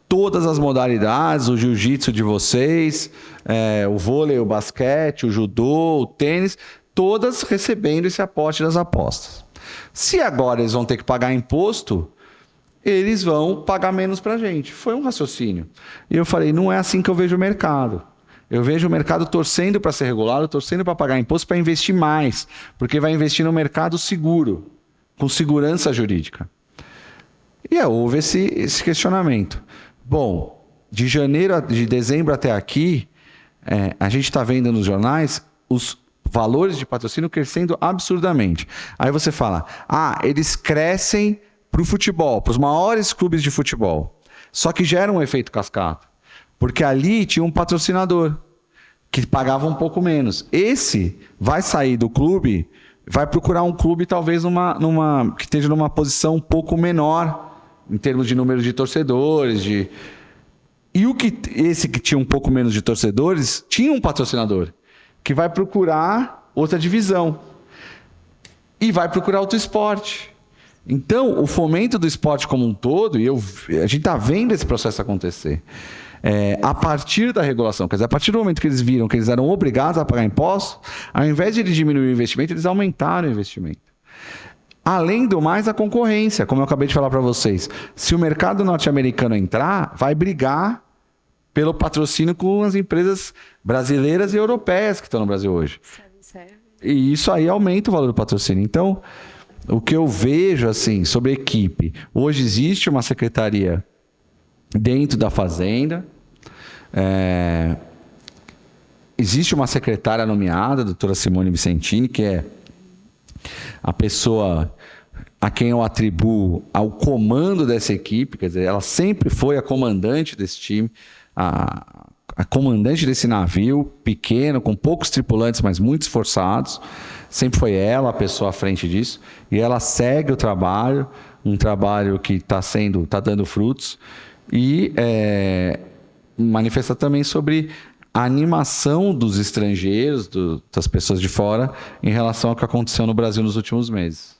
todas as modalidades, o jiu-jitsu de vocês, o vôlei, o basquete, o judô, o tênis, todas recebendo esse aporte das apostas. Se agora eles vão ter que pagar imposto, eles vão pagar menos para a gente. Foi um raciocínio. E eu falei, não é assim que eu vejo o mercado. Eu vejo o mercado torcendo para ser regulado, torcendo para pagar imposto, para investir mais, porque vai investir no mercado seguro, com segurança jurídica. E houve esse questionamento. Bom, de dezembro até aqui, a gente está vendo nos jornais os valores de patrocínio crescendo absurdamente. Aí você fala, eles crescem para o futebol, para os maiores clubes de futebol. Só que gera um efeito cascata, porque ali tinha um patrocinador que pagava um pouco menos. Esse vai sair do clube, vai procurar um clube talvez que esteja numa posição um pouco menor em termos de número de torcedores, E esse que tinha um pouco menos de torcedores, tinha um patrocinador que vai procurar outra divisão e vai procurar outro esporte. Então, o fomento do esporte como um todo, a gente está vendo esse processo acontecer, a partir da regulação, quer dizer, a partir do momento que eles viram que eles eram obrigados a pagar impostos, ao invés de eles diminuir o investimento, eles aumentaram o investimento. Além do mais, a concorrência, como eu acabei de falar para vocês. Se o mercado norte-americano entrar, vai brigar pelo patrocínio com as empresas brasileiras e europeias que estão no Brasil hoje. E isso aí aumenta o valor do patrocínio. Então, o que eu vejo assim sobre equipe, hoje existe uma secretaria dentro da Fazenda, existe uma secretária nomeada, a doutora Simone Vicentini, que é a pessoa a quem eu atribuo ao comando dessa equipe, quer dizer, ela sempre foi a comandante desse time, a comandante desse navio pequeno, com poucos tripulantes, mas muito esforçados. Sempre foi ela a pessoa à frente disso. E ela segue o trabalho, um trabalho que está dando frutos. E manifesta também sobre a animação dos estrangeiros, das pessoas de fora, em relação ao que aconteceu no Brasil nos últimos meses.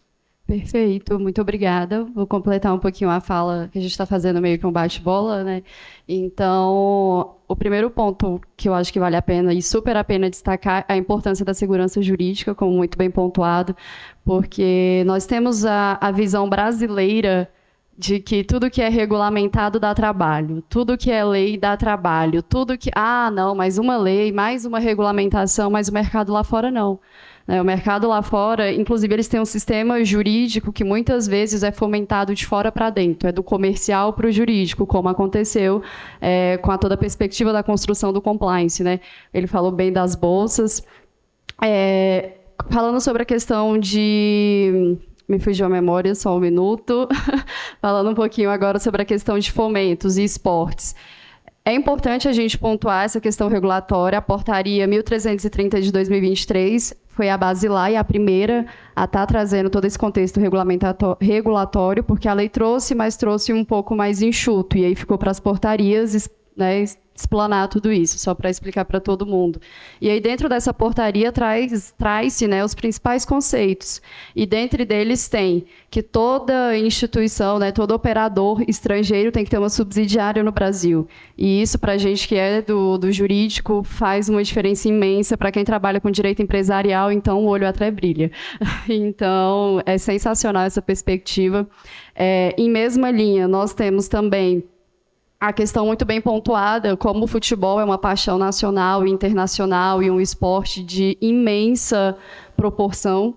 Perfeito, muito obrigada. Vou completar um pouquinho a fala que a gente está fazendo meio que um bate-bola, né? Então, o primeiro ponto que eu acho que vale a pena e super a pena destacar é a importância da segurança jurídica, como muito bem pontuado, porque nós temos a visão brasileira de que tudo que é regulamentado dá trabalho, tudo que é lei dá trabalho, tudo que... não, mais uma lei, mais uma regulamentação, mas o mercado lá fora não. O mercado lá fora, inclusive, eles têm um sistema jurídico que muitas vezes é fomentado de fora para dentro, é do comercial para o jurídico, como aconteceu com toda a perspectiva da construção do compliance, né? Ele falou bem das bolsas. Falando sobre a questão de... Me fugiu a memória, só um minuto. Falando um pouquinho agora sobre a questão de fomentos e esportes. É importante a gente pontuar essa questão regulatória. A portaria 1330 de 2023 foi a basilar e a primeira a estar trazendo todo esse contexto regulatório, porque a lei trouxe, mas trouxe um pouco mais enxuto. E aí ficou para as portarias, né, explanar tudo isso, só para explicar para todo mundo. E aí, dentro dessa portaria, traz-se, né, os principais conceitos. E dentre deles tem que toda instituição, né, todo operador estrangeiro tem que ter uma subsidiária no Brasil. E isso, para a gente que é do jurídico, faz uma diferença imensa para quem trabalha com direito empresarial, então o olho até brilha. Então, é sensacional essa perspectiva. Em mesma linha, nós temos também a questão muito bem pontuada, como o futebol é uma paixão nacional e internacional e um esporte de imensa proporção,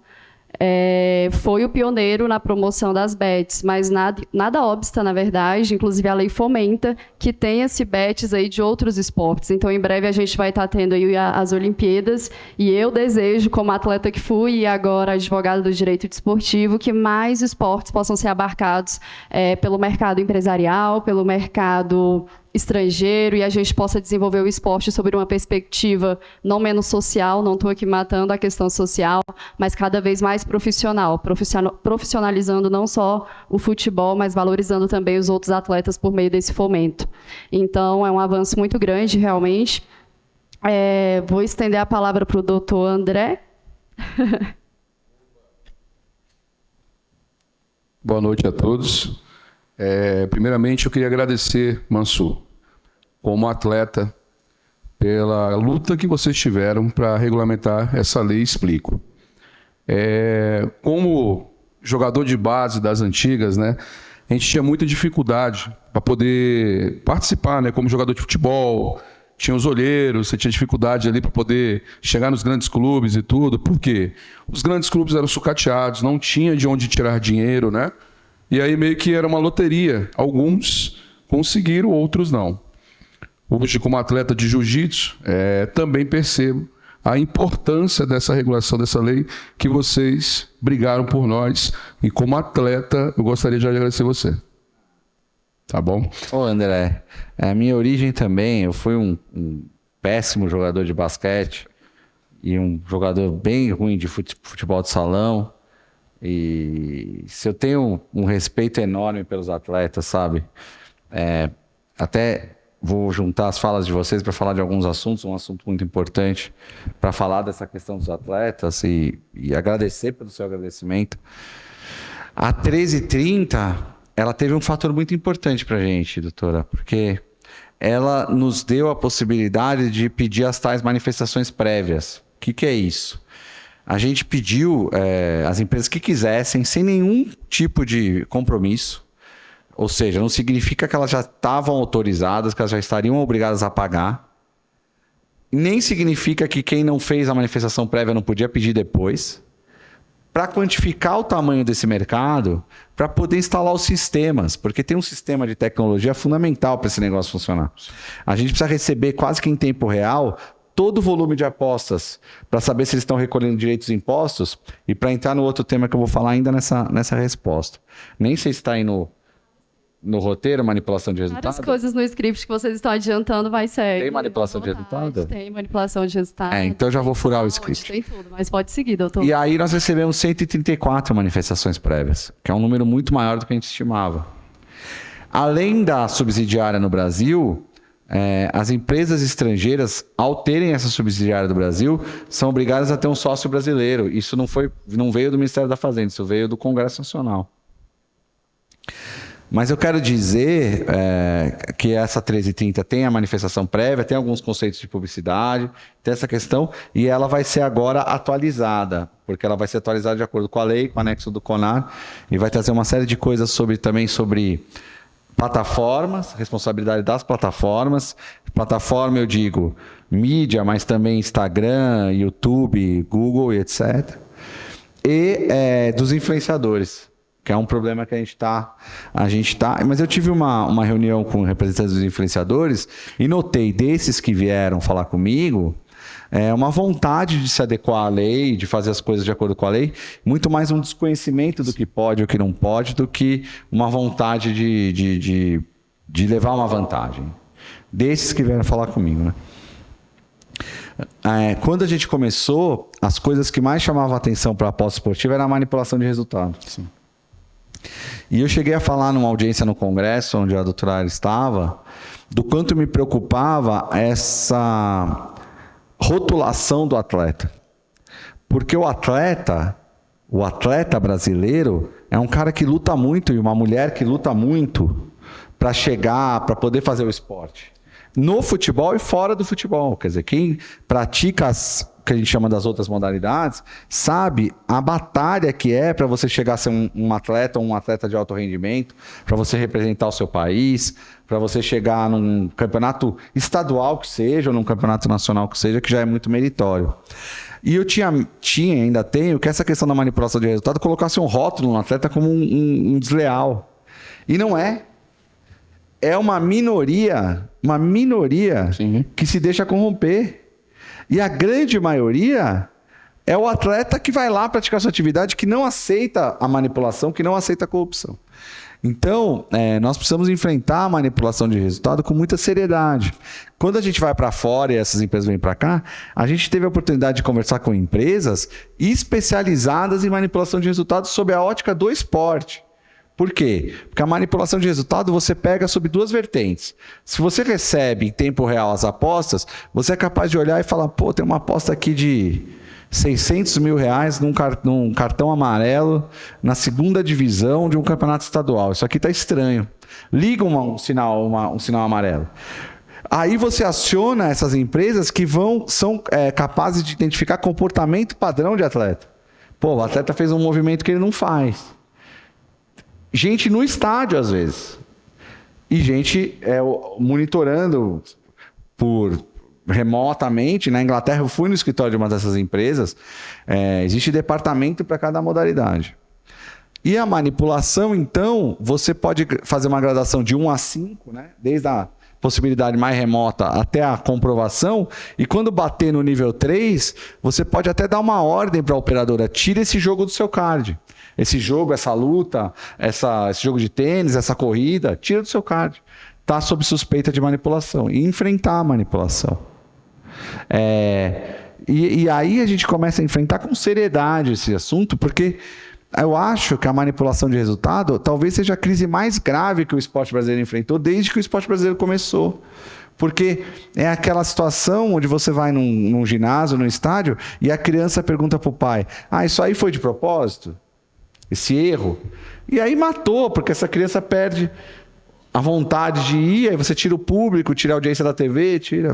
foi o pioneiro na promoção das bets, mas nada obsta, na verdade, inclusive a lei fomenta que tenha-se bets aí de outros esportes. Então, em breve, a gente vai estar tendo aí as Olimpíadas, e eu desejo, como atleta que fui e agora advogada do direito desportivo, que mais esportes possam ser abarcados pelo mercado empresarial, pelo mercado estrangeiro, e a gente possa desenvolver o esporte sob uma perspectiva não menos social, não estou aqui matando a questão social, mas cada vez mais profissional, profissionalizando não só o futebol, mas valorizando também os outros atletas por meio desse fomento. Então, é um avanço muito grande, realmente. Vou estender a palavra para o doutor André. Boa noite a todos. Primeiramente, eu queria agradecer, Mansur, como atleta, pela luta que vocês tiveram para regulamentar essa lei. Explico. Como jogador de base das antigas, né, a gente tinha muita dificuldade para poder participar, né, como jogador de futebol. Tinha os olheiros, você tinha dificuldade ali para poder chegar nos grandes clubes e tudo. Por quê? Os grandes clubes eram sucateados, não tinha de onde tirar dinheiro, né? E aí meio que era uma loteria. Alguns conseguiram, outros não. Hoje, como atleta de jiu-jitsu, também percebo a importância dessa regulação, dessa lei, que vocês brigaram por nós. E como atleta, eu gostaria de agradecer você. Tá bom? Ô, André, a minha origem também, eu fui um péssimo jogador de basquete e um jogador bem ruim de futebol de salão. E se eu tenho um respeito enorme pelos atletas, sabe? Até vou juntar as falas de vocês para falar de alguns assuntos, um assunto muito importante para falar dessa questão dos atletas e agradecer pelo seu agradecimento. A 1330, ela teve um fator muito importante para a gente, doutora, porque ela nos deu a possibilidade de pedir as tais manifestações prévias. O que é isso? A gente pediu as empresas que quisessem, sem nenhum tipo de compromisso, ou seja, não significa que elas já estavam autorizadas, que elas já estariam obrigadas a pagar, nem significa que quem não fez a manifestação prévia não podia pedir depois, para quantificar o tamanho desse mercado, para poder instalar os sistemas, porque tem um sistema de tecnologia fundamental para esse negócio funcionar. A gente precisa receber quase que em tempo real todo o volume de apostas para saber se eles estão recolhendo direitos e impostos e para entrar no outro tema que eu vou falar ainda nessa resposta. Nem sei se está aí no roteiro, manipulação de resultado. Várias coisas no script que vocês estão adiantando, vai ser. Tem manipulação de resultado? Tem manipulação de resultado. Então eu já vou furar o script. Tem tudo, mas pode seguir, doutor. E aí nós recebemos 134 manifestações prévias, que é um número muito maior do que a gente estimava. Além da subsidiária no Brasil, as empresas estrangeiras, ao terem essa subsidiária do Brasil, são obrigadas a ter um sócio brasileiro. Isso não veio do Ministério da Fazenda, isso veio do Congresso Nacional. Mas eu quero dizer que essa 1330 tem a manifestação prévia, tem alguns conceitos de publicidade, tem essa questão, e ela vai ser agora atualizada, porque ela vai ser atualizada de acordo com a lei, com o anexo do CONAR, e vai trazer uma série de coisas também sobre plataformas, responsabilidade das plataformas. Plataforma, eu digo, mídia, mas também Instagram, YouTube, Google e etc. E dos influenciadores, que é um problema que a gente tá. Mas eu tive uma reunião com representantes dos influenciadores e notei desses que vieram falar comigo uma vontade de se adequar à lei, de fazer as coisas de acordo com a lei, muito mais um desconhecimento do que pode ou que não pode, do que uma vontade de levar uma vantagem. Desses que vieram falar comigo, né? Quando a gente começou, as coisas que mais chamavam a atenção para a aposta esportiva era a manipulação de resultado. Sim. E eu cheguei a falar numa audiência no Congresso, onde a doutora Ari estava, do quanto me preocupava essa rotulação do atleta. Porque o atleta brasileiro é um cara que luta muito e uma mulher que luta muito para chegar, para poder fazer o esporte. No futebol e fora do futebol. Quer dizer, quem pratica que a gente chama das outras modalidades, sabe a batalha que é para você chegar a ser um atleta ou um atleta de alto rendimento, para você representar o seu país, para você chegar num campeonato estadual que seja, ou num campeonato nacional que seja, que já é muito meritório. E eu ainda tenho, que essa questão da manipulação de resultado colocasse um rótulo no atleta como um desleal. E não é. É uma minoria Sim. que se deixa corromper. E a grande maioria é o atleta que vai lá praticar sua atividade, que não aceita a manipulação, que não aceita a corrupção. Então, nós precisamos enfrentar a manipulação de resultado com muita seriedade. Quando a gente vai para fora e essas empresas vêm para cá, a gente teve a oportunidade de conversar com empresas especializadas em manipulação de resultados sob a ótica do esporte. Por quê? Porque a manipulação de resultado você pega sob duas vertentes. Se você recebe em tempo real as apostas, você é capaz de olhar e falar, pô, tem uma aposta aqui de R$600 mil num cartão amarelo na segunda divisão de um campeonato estadual. Isso aqui está estranho. Liga um sinal amarelo. Aí você aciona essas empresas que são capazes de identificar comportamento padrão de atleta. Pô, o atleta fez um movimento que ele não faz. Gente no estádio, às vezes. E gente monitorando remotamente. Na Inglaterra, eu fui no escritório de uma dessas empresas. Existe departamento para cada modalidade. E a manipulação, então, você pode fazer uma gradação de 1 a 5, né? Desde a possibilidade mais remota até a comprovação. E quando bater no nível 3, você pode até dar uma ordem para a operadora: tira esse jogo do seu card. Esse jogo, essa luta, esse jogo de tênis, essa corrida, tira do seu card. Está sob suspeita de manipulação. E enfrentar a manipulação. E aí a gente começa a enfrentar com seriedade esse assunto, porque eu acho que a manipulação de resultado talvez seja a crise mais grave que o esporte brasileiro enfrentou desde que o esporte brasileiro começou. Porque é aquela situação onde você vai num ginásio, num estádio, e a criança pergunta para o pai: isso aí foi de propósito? Esse erro? E aí matou, porque essa criança perde a vontade de ir, aí você tira o público, tira a audiência da TV, tira.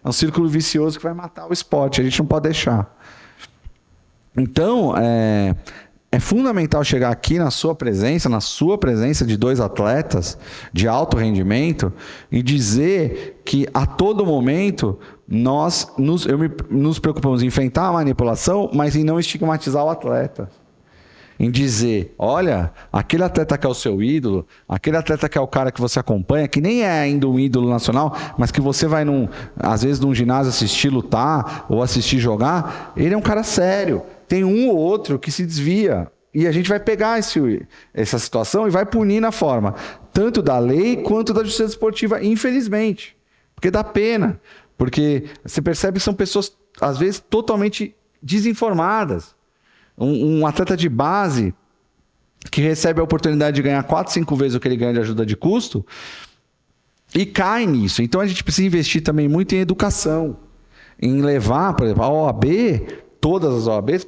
É um círculo vicioso que vai matar o esporte, a gente não pode deixar. Então, é fundamental chegar aqui na sua presença de 2 atletas de alto rendimento, e dizer que a todo momento nós nos preocupamos em enfrentar a manipulação, mas em não estigmatizar o atleta. Em dizer, olha, aquele atleta que é o seu ídolo, aquele atleta que é o cara que você acompanha, que nem é ainda um ídolo nacional, mas que você vai, às vezes, num ginásio assistir lutar ou assistir jogar, ele é um cara sério. Tem um ou outro que se desvia. E a gente vai pegar essa situação e vai punir na forma tanto da lei quanto da justiça esportiva, infelizmente. Porque dá pena. Porque você percebe que são pessoas, às vezes, totalmente desinformadas. Um atleta de base que recebe a oportunidade de ganhar 4, 5 vezes o que ele ganha de ajuda de custo e cai nisso. Então a gente precisa investir também muito em educação, em levar, por exemplo, a OAB, todas as OABs,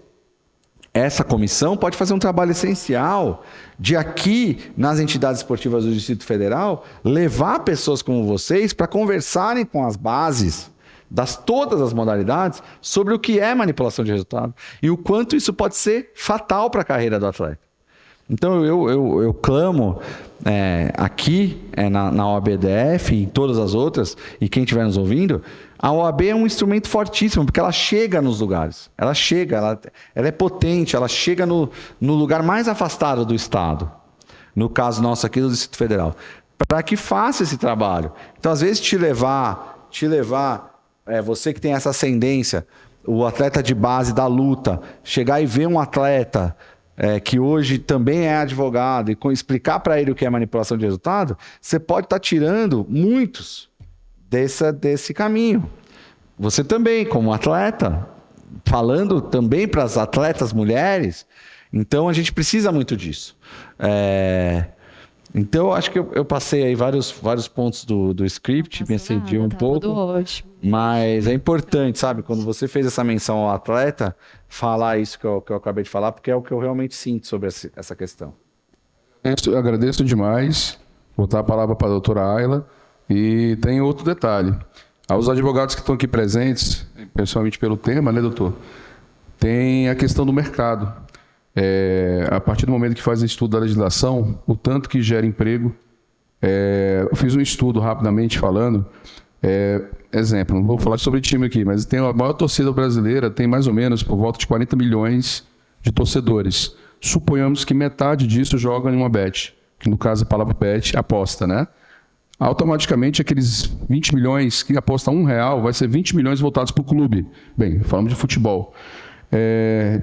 essa comissão pode fazer um trabalho essencial de aqui, nas entidades esportivas do Distrito Federal, levar pessoas como vocês para conversarem com as bases todas as modalidades sobre o que é manipulação de resultado e o quanto isso pode ser fatal para a carreira do atleta. Então eu clamo aqui na OABDF e em todas as outras, e quem estiver nos ouvindo, a OAB é um instrumento fortíssimo, porque ela chega nos lugares, ela é potente, ela chega no lugar mais afastado do Estado, no caso nosso aqui do Distrito Federal, para que faça esse trabalho. Então, às vezes, te levar você que tem essa ascendência, o atleta de base da luta, chegar e ver um atleta que hoje também é advogado e explicar para ele o que é manipulação de resultado, você pode estar tirando muitos desse caminho. Você também, como atleta, falando também para as atletas mulheres, então a gente precisa muito disso. Então, eu acho que eu passei aí vários pontos do script, me excedi um pouco. Mas é importante, sabe? Quando você fez essa menção ao atleta, falar isso que eu acabei de falar, porque é o que eu realmente sinto sobre essa questão. Eu agradeço demais. Vou dar a palavra para a doutora Ayla. E tem outro detalhe. Aos advogados que estão aqui presentes, é principalmente pelo tema, né, doutor? Tem a questão do mercado. A partir do momento que faz o estudo da legislação, o tanto que gera emprego. Eu fiz um estudo rapidamente falando. Exemplo, não vou falar sobre time aqui, mas tem a maior torcida brasileira, tem mais ou menos por volta de 40 milhões de torcedores. Suponhamos que metade disso joga em uma bet, que no caso a palavra bet, aposta, né? Automaticamente aqueles 20 milhões que apostam R$1 vai ser 20 milhões voltados para o clube. Bem, falamos de futebol.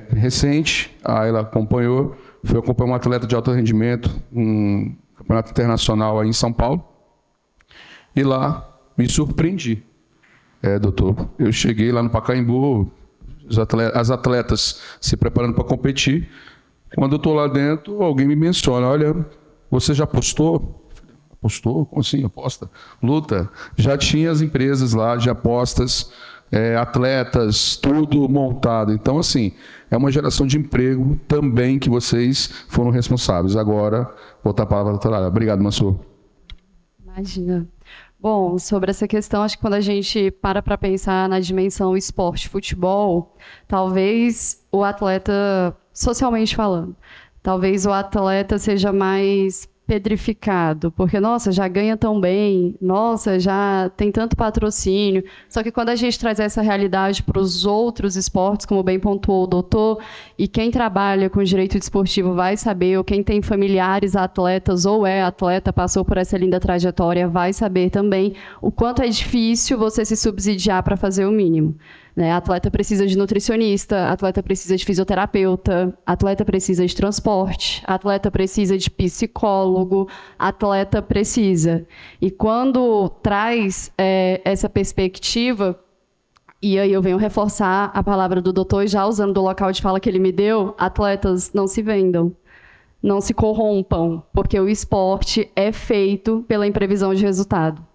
Recente, ela acompanhou, foi acompanhar um atleta de alto rendimento, um campeonato internacional aí em São Paulo, e lá me surpreendi. Doutor, eu cheguei lá no Pacaembu, as atletas se preparando para competir. Quando eu estou lá dentro, alguém me menciona: olha, você já apostou? Apostou? Como assim? Aposta? Luta. Já tinha as empresas lá de apostas, atletas, tudo montado. Então, assim, é uma geração de emprego também que vocês foram responsáveis. Agora, vou voltar a palavra à doutora. Obrigado, Mansur. Imagina. Bom, sobre essa questão, acho que quando a gente para pensar na dimensão esporte, futebol, talvez o atleta, socialmente falando, talvez o atleta seja mais pedrificado, porque, nossa, já ganha tão bem, nossa, já tem tanto patrocínio. Só que quando a gente traz essa realidade para os outros esportes, como bem pontuou o doutor, e quem trabalha com direito desportivo vai saber, ou quem tem familiares atletas ou é atleta, passou por essa linda trajetória, vai saber também o quanto é difícil você se subsidiar para fazer o mínimo. Atleta precisa de nutricionista, atleta precisa de fisioterapeuta, atleta precisa de transporte, atleta precisa de psicólogo, atleta precisa. E quando traz essa perspectiva, e aí eu venho reforçar a palavra do doutor, e já usando do local de fala que ele me deu, atletas não se vendam, não se corrompam, porque o esporte é feito pela imprevisão de resultado.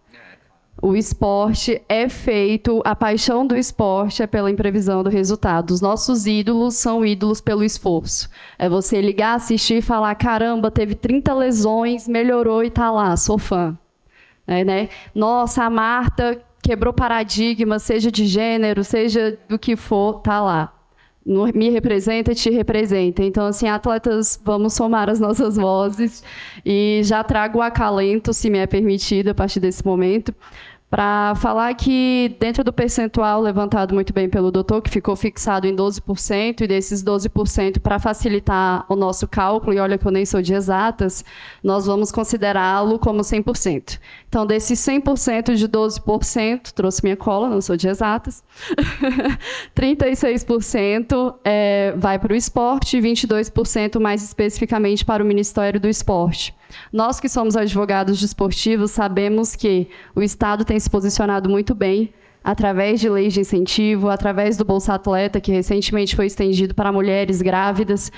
O esporte é feito, a paixão do esporte é pela imprevisão do resultado. Os nossos ídolos são ídolos pelo esforço. É você ligar, assistir e falar: caramba, teve 30 lesões, melhorou e tá lá, sou fã. Né? Nossa, a Marta quebrou paradigma, seja de gênero, seja do que for, tá lá. Me representa, te representa. Então, assim, atletas, vamos somar as nossas vozes. E já trago o acalento, se me é permitido, a partir desse momento, para falar que dentro do percentual levantado muito bem pelo doutor, que ficou fixado em 12%, e desses 12%, para facilitar o nosso cálculo, e olha que eu nem sou de exatas, nós vamos considerá-lo como 100%. Então, desses 100% de 12%, trouxe minha cola, não sou de exatas, 36% vai para o esporte e 22% mais especificamente para o Ministério do Esporte. Nós que somos advogados desportivos sabemos que o Estado tem se posicionado muito bem através de leis de incentivo, através do Bolsa Atleta, que recentemente foi estendido para mulheres grávidas,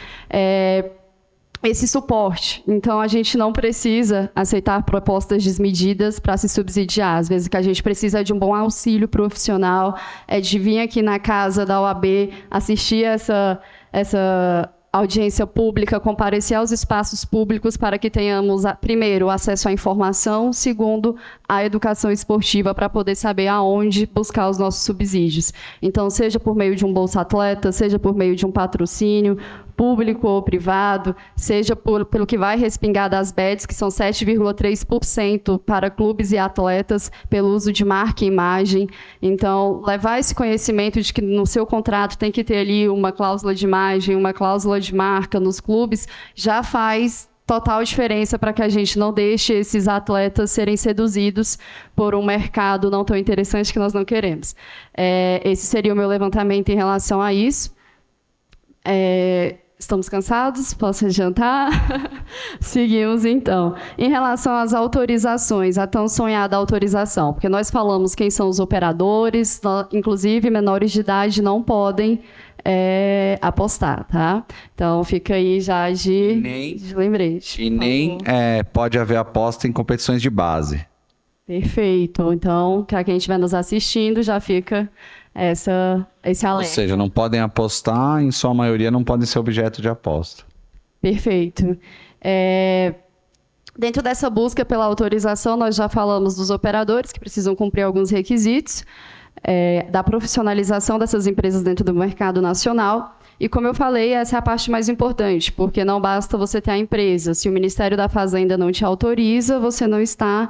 esse suporte. Então, a gente não precisa aceitar propostas desmedidas para se subsidiar. Às vezes, o que a gente precisa é de um bom auxílio profissional, de vir aqui na casa da OAB, assistir essa audiência pública, comparecer aos espaços públicos para que tenhamos, primeiro, acesso à informação, segundo, à educação esportiva, para poder saber aonde buscar os nossos subsídios. Então, seja por meio de um Bolsa Atleta, seja por meio de um patrocínio, público ou privado, seja pelo que vai respingar das bets, que são 7,3% para clubes e atletas, pelo uso de marca e imagem. Então, levar esse conhecimento de que no seu contrato tem que ter ali uma cláusula de imagem, uma cláusula de marca nos clubes, já faz total diferença para que a gente não deixe esses atletas serem seduzidos por um mercado não tão interessante que nós não queremos. Esse seria o meu levantamento em relação a isso. Estamos cansados? Posso adiantar? Seguimos, então. Em relação às autorizações, a tão sonhada autorização, porque nós falamos quem são os operadores, inclusive menores de idade não podem apostar, tá? Então, fica aí já de lembrete. E nem pode haver aposta em competições de base. Perfeito. Então, para quem estiver nos assistindo, já fica esse alerta. Ou seja, não podem apostar, em sua maioria não podem ser objeto de aposta. Perfeito. Dentro dessa busca pela autorização, nós já falamos dos operadores, que precisam cumprir alguns requisitos. da profissionalização dessas empresas dentro do mercado nacional. E, como eu falei, essa é a parte mais importante, porque não basta você ter a empresa. Se o Ministério da Fazenda não te autoriza, você não está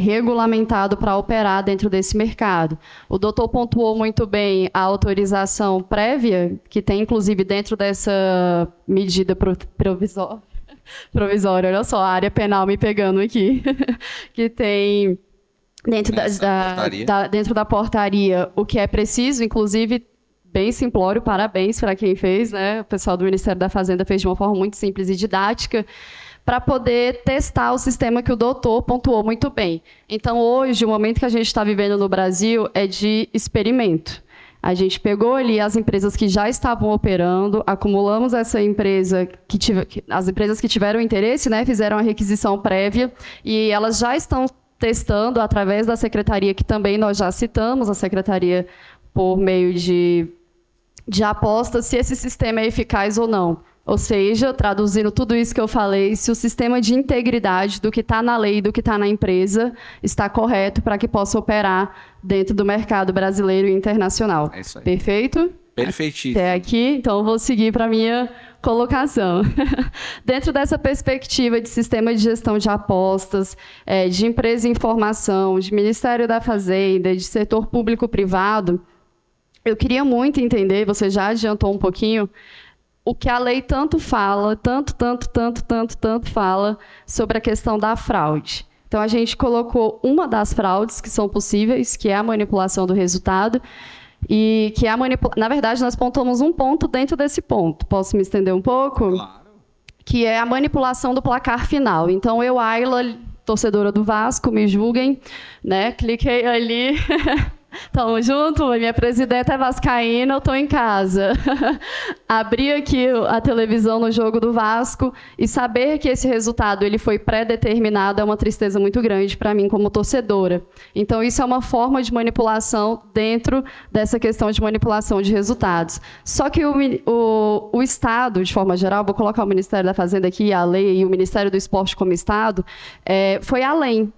regulamentado para operar dentro desse mercado. O doutor pontuou muito bem a autorização prévia, que tem, inclusive, dentro dessa medida provisória, olha só, a área penal me pegando aqui, que tem dentro da portaria o que é preciso, inclusive, bem simplório, parabéns para quem fez, né? O pessoal do Ministério da Fazenda fez de uma forma muito simples e didática, para poder testar o sistema que o doutor pontuou muito bem. Então, hoje, o momento que a gente está vivendo no Brasil é de experimento. A gente pegou ali as empresas que já estavam operando, acumulamos essa empresa as empresas que tiveram interesse, né, fizeram a requisição prévia, e elas já estão testando através da secretaria, que também nós já citamos, a secretaria por meio de apostas, se esse sistema é eficaz ou não. Ou seja, traduzindo tudo isso que eu falei, se o sistema de integridade do que está na lei e do que está na empresa está correto para que possa operar dentro do mercado brasileiro e internacional. É isso aí. Perfeito? Perfeitíssimo. Até aqui, então eu vou seguir para a minha colocação. Dentro dessa perspectiva de sistema de gestão de apostas, de empresa em formação, de Ministério da Fazenda, de setor público-privado, eu queria muito entender, você já adiantou um pouquinho, o que a lei tanto fala, tanto fala sobre a questão da fraude. Então, a gente colocou uma das fraudes que são possíveis, que é a manipulação do resultado, e que na verdade, nós pontuamos um ponto dentro desse ponto. Posso me estender um pouco? Claro. Que é a manipulação do placar final. Então, eu, Ayla, torcedora do Vasco, me julguem, né? Cliquei ali... Tamo junto, minha presidenta é vascaína, eu tô em casa. Abri aqui a televisão no jogo do Vasco e saber que esse resultado ele foi pré-determinado é uma tristeza muito grande para mim como torcedora. Então, isso é uma forma de manipulação dentro dessa questão de manipulação de resultados. Só que o Estado, de forma geral, vou colocar o Ministério da Fazenda aqui, a lei, e o Ministério do Esporte como Estado, foi além.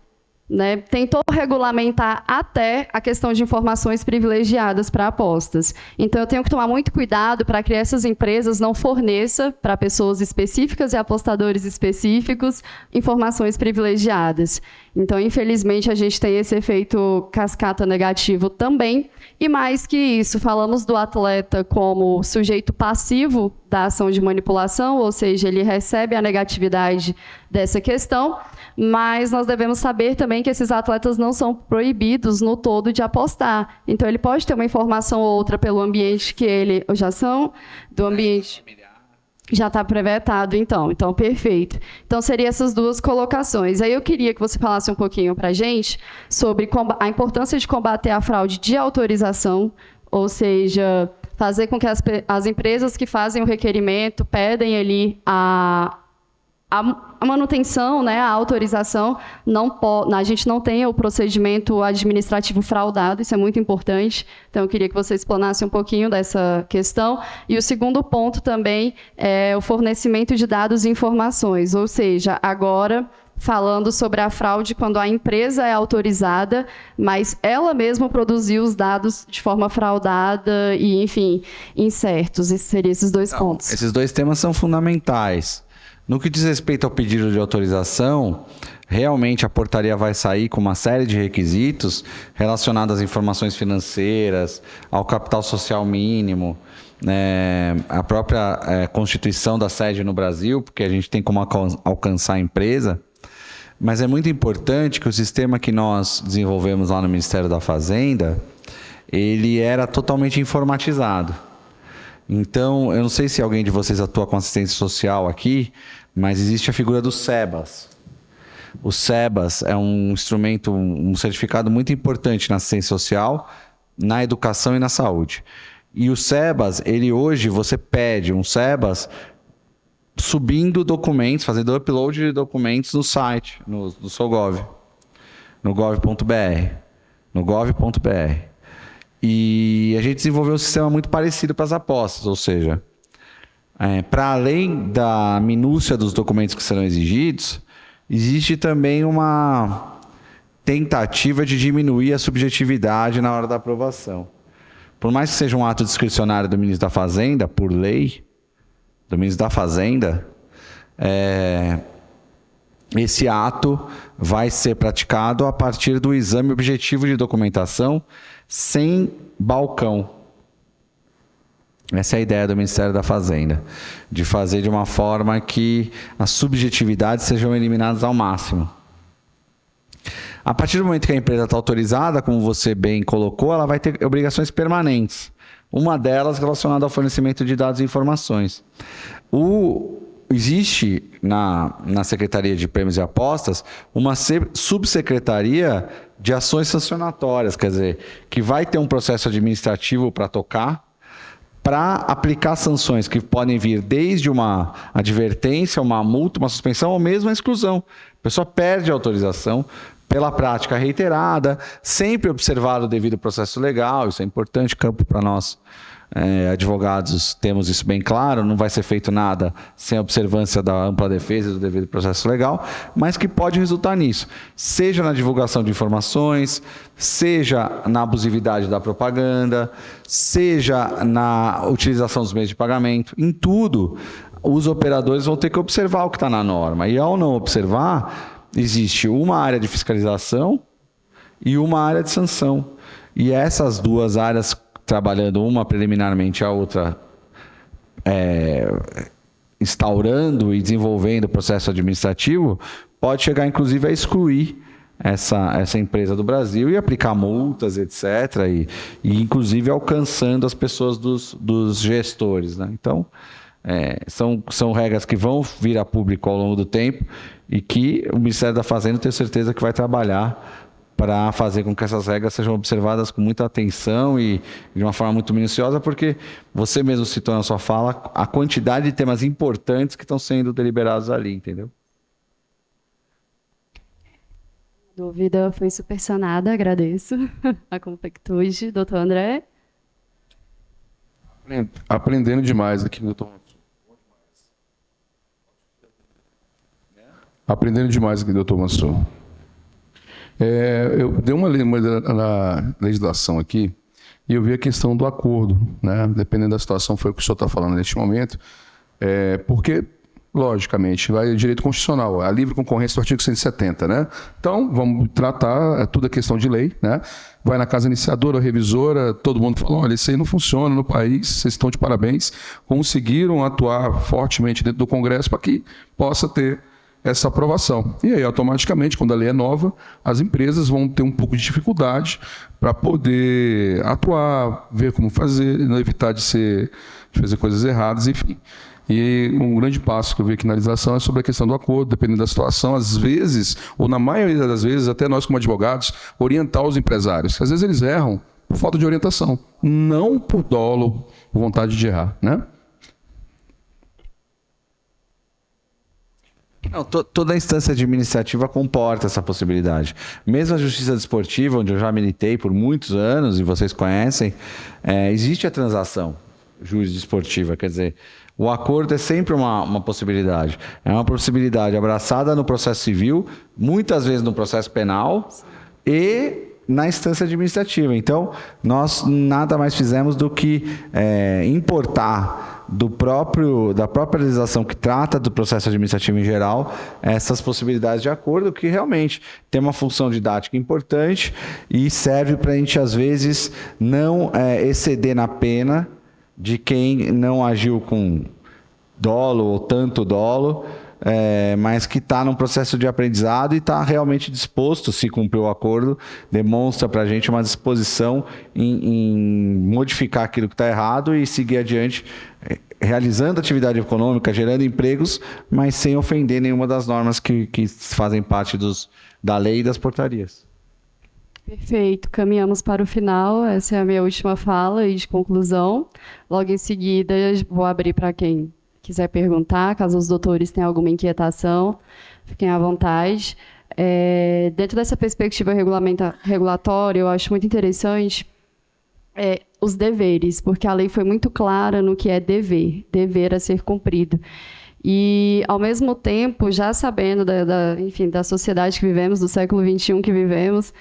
Né, tentou regulamentar até a questão de informações privilegiadas para apostas. Então, eu tenho que tomar muito cuidado para que essas empresas não forneçam para pessoas específicas e apostadores específicos informações privilegiadas. Então, infelizmente, a gente tem esse efeito cascata negativo também. E mais que isso, falamos do atleta como sujeito passivo da ação de manipulação, ou seja, ele recebe a negatividade dessa questão, mas nós devemos saber também que esses atletas não são proibidos no todo de apostar. Então, ele pode ter uma informação ou outra pelo ambiente que ele... Já são do ambiente... Já está prevetado, então, perfeito. Então, seriam essas duas colocações. Aí eu queria que você falasse um pouquinho para a gente sobre a importância de combater a fraude de autorização, ou seja, fazer com que as empresas que fazem o requerimento pedem ali a manutenção, né, a autorização, a gente não tem o procedimento administrativo fraudado, isso é muito importante. Então, eu queria que você explanasse um pouquinho dessa questão. E o segundo ponto também é o fornecimento de dados e informações, ou seja, agora falando sobre a fraude quando a empresa é autorizada, mas ela mesma produziu os dados de forma fraudada e, enfim, incertos. Esses seriam esses dois pontos. Esses dois temas são fundamentais. No que diz respeito ao pedido de autorização, realmente a portaria vai sair com uma série de requisitos relacionados às informações financeiras, ao capital social mínimo, a própria constituição da sede no Brasil, porque a gente tem como alcançar a empresa. Mas é muito importante que o sistema que nós desenvolvemos lá no Ministério da Fazenda, ele era totalmente informatizado. Então, eu não sei se alguém de vocês atua com assistência social aqui, mas existe a figura do SEBAS. O SEBAS é um instrumento, um certificado muito importante na assistência social, na educação e na saúde. E o SEBAS, ele hoje, você pede um SEBAS subindo documentos, fazendo upload de documentos no site, no Sogov, no gov.br, no gov.br. E a gente desenvolveu um sistema muito parecido para as apostas, ou seja, para além da minúcia dos documentos que serão exigidos, existe também uma tentativa de diminuir a subjetividade na hora da aprovação. Por mais que seja um ato discricionário do ministro da Fazenda, por lei, do ministro da Fazenda, esse ato vai ser praticado a partir do exame objetivo de documentação sem balcão. Essa é a ideia do Ministério da Fazenda, de fazer de uma forma que as subjetividades sejam eliminadas ao máximo. A partir do momento que a empresa está autorizada, como você bem colocou, ela vai ter obrigações permanentes. Uma delas relacionada ao fornecimento de dados e informações. Existe na Secretaria de Prêmios e Apostas uma subsecretaria de ações sancionatórias, quer dizer, que vai ter um processo administrativo para tocar, para aplicar sanções que podem vir desde uma advertência, uma multa, uma suspensão ou mesmo a exclusão. A pessoa perde a autorização pela prática reiterada, sempre observado o devido processo legal, isso é importante, campo para nós, advogados, temos isso bem claro, não vai ser feito nada sem a observância da ampla defesa e do devido processo legal, mas que pode resultar nisso, seja na divulgação de informações, seja na abusividade da propaganda, seja na utilização dos meios de pagamento, em tudo, os operadores vão ter que observar o que está na norma, e ao não observar, existe uma área de fiscalização e uma área de sanção, e essas duas áreas trabalhando uma preliminarmente, a outra instaurando e desenvolvendo o processo administrativo, pode chegar inclusive a excluir essa empresa do Brasil e aplicar multas, etc., e inclusive alcançando as pessoas dos gestores, né? Então, são regras que vão vir a público ao longo do tempo e que o Ministério da Fazenda, tenho certeza que vai trabalhar para fazer com que essas regras sejam observadas com muita atenção e de uma forma muito minuciosa, porque você mesmo citou na sua fala a quantidade de temas importantes que estão sendo deliberados ali, entendeu? A dúvida foi super sanada, agradeço a completude. Doutor André? Aprendendo demais aqui, doutor. Aprendendo demais aqui, doutor Mansur. Eu dei uma olhada na legislação aqui e eu vi a questão do acordo, né? Dependendo da situação, foi o que o senhor está falando neste momento, porque, logicamente, vai direito constitucional, a livre concorrência do artigo 170, né? Então, vamos tratar tudo a questão de lei, né? Vai na casa iniciadora, revisora, todo mundo fala, olha, isso aí não funciona no país, vocês estão de parabéns, conseguiram atuar fortemente dentro do Congresso para que possa ter essa aprovação. E aí, automaticamente, quando a lei é nova, as empresas vão ter um pouco de dificuldade para poder atuar, ver como fazer, não evitar de fazer coisas erradas, enfim. E um grande passo que eu vi aqui na legislação é sobre a questão do acordo, dependendo da situação, às vezes, ou na maioria das vezes, até nós como advogados, orientar os empresários. Às vezes eles erram por falta de orientação, não por dolo, por vontade de errar, né? Não, toda a instância administrativa comporta essa possibilidade. Mesmo a Justiça Desportiva, onde eu já militei por muitos anos, e vocês conhecem, existe a transação jurisdesportiva, quer dizer, o acordo é sempre uma possibilidade. É uma possibilidade abraçada no processo civil, muitas vezes no processo penal e na instância administrativa. Então, nós nada mais fizemos do que importar da própria legislação que trata do processo administrativo em geral, essas possibilidades de acordo que realmente tem uma função didática importante e serve para a gente, às vezes, não exceder na pena de quem não agiu com dolo ou tanto dolo, mas que está num processo de aprendizado e está realmente disposto, se cumprir o acordo, demonstra para a gente uma disposição em modificar aquilo que está errado e seguir adiante, realizando atividade econômica, gerando empregos, mas sem ofender nenhuma das normas que fazem parte da lei e das portarias. Perfeito, caminhamos para o final, essa é a minha última fala e de conclusão. Logo em seguida, vou abrir para quem quiser perguntar, caso os doutores tenham alguma inquietação, fiquem à vontade. Dentro dessa perspectiva regulatória, eu acho muito interessante os deveres, porque a lei foi muito clara no que é dever a ser cumprido. E, ao mesmo tempo, já sabendo enfim, da sociedade que vivemos, do século XXI que vivemos,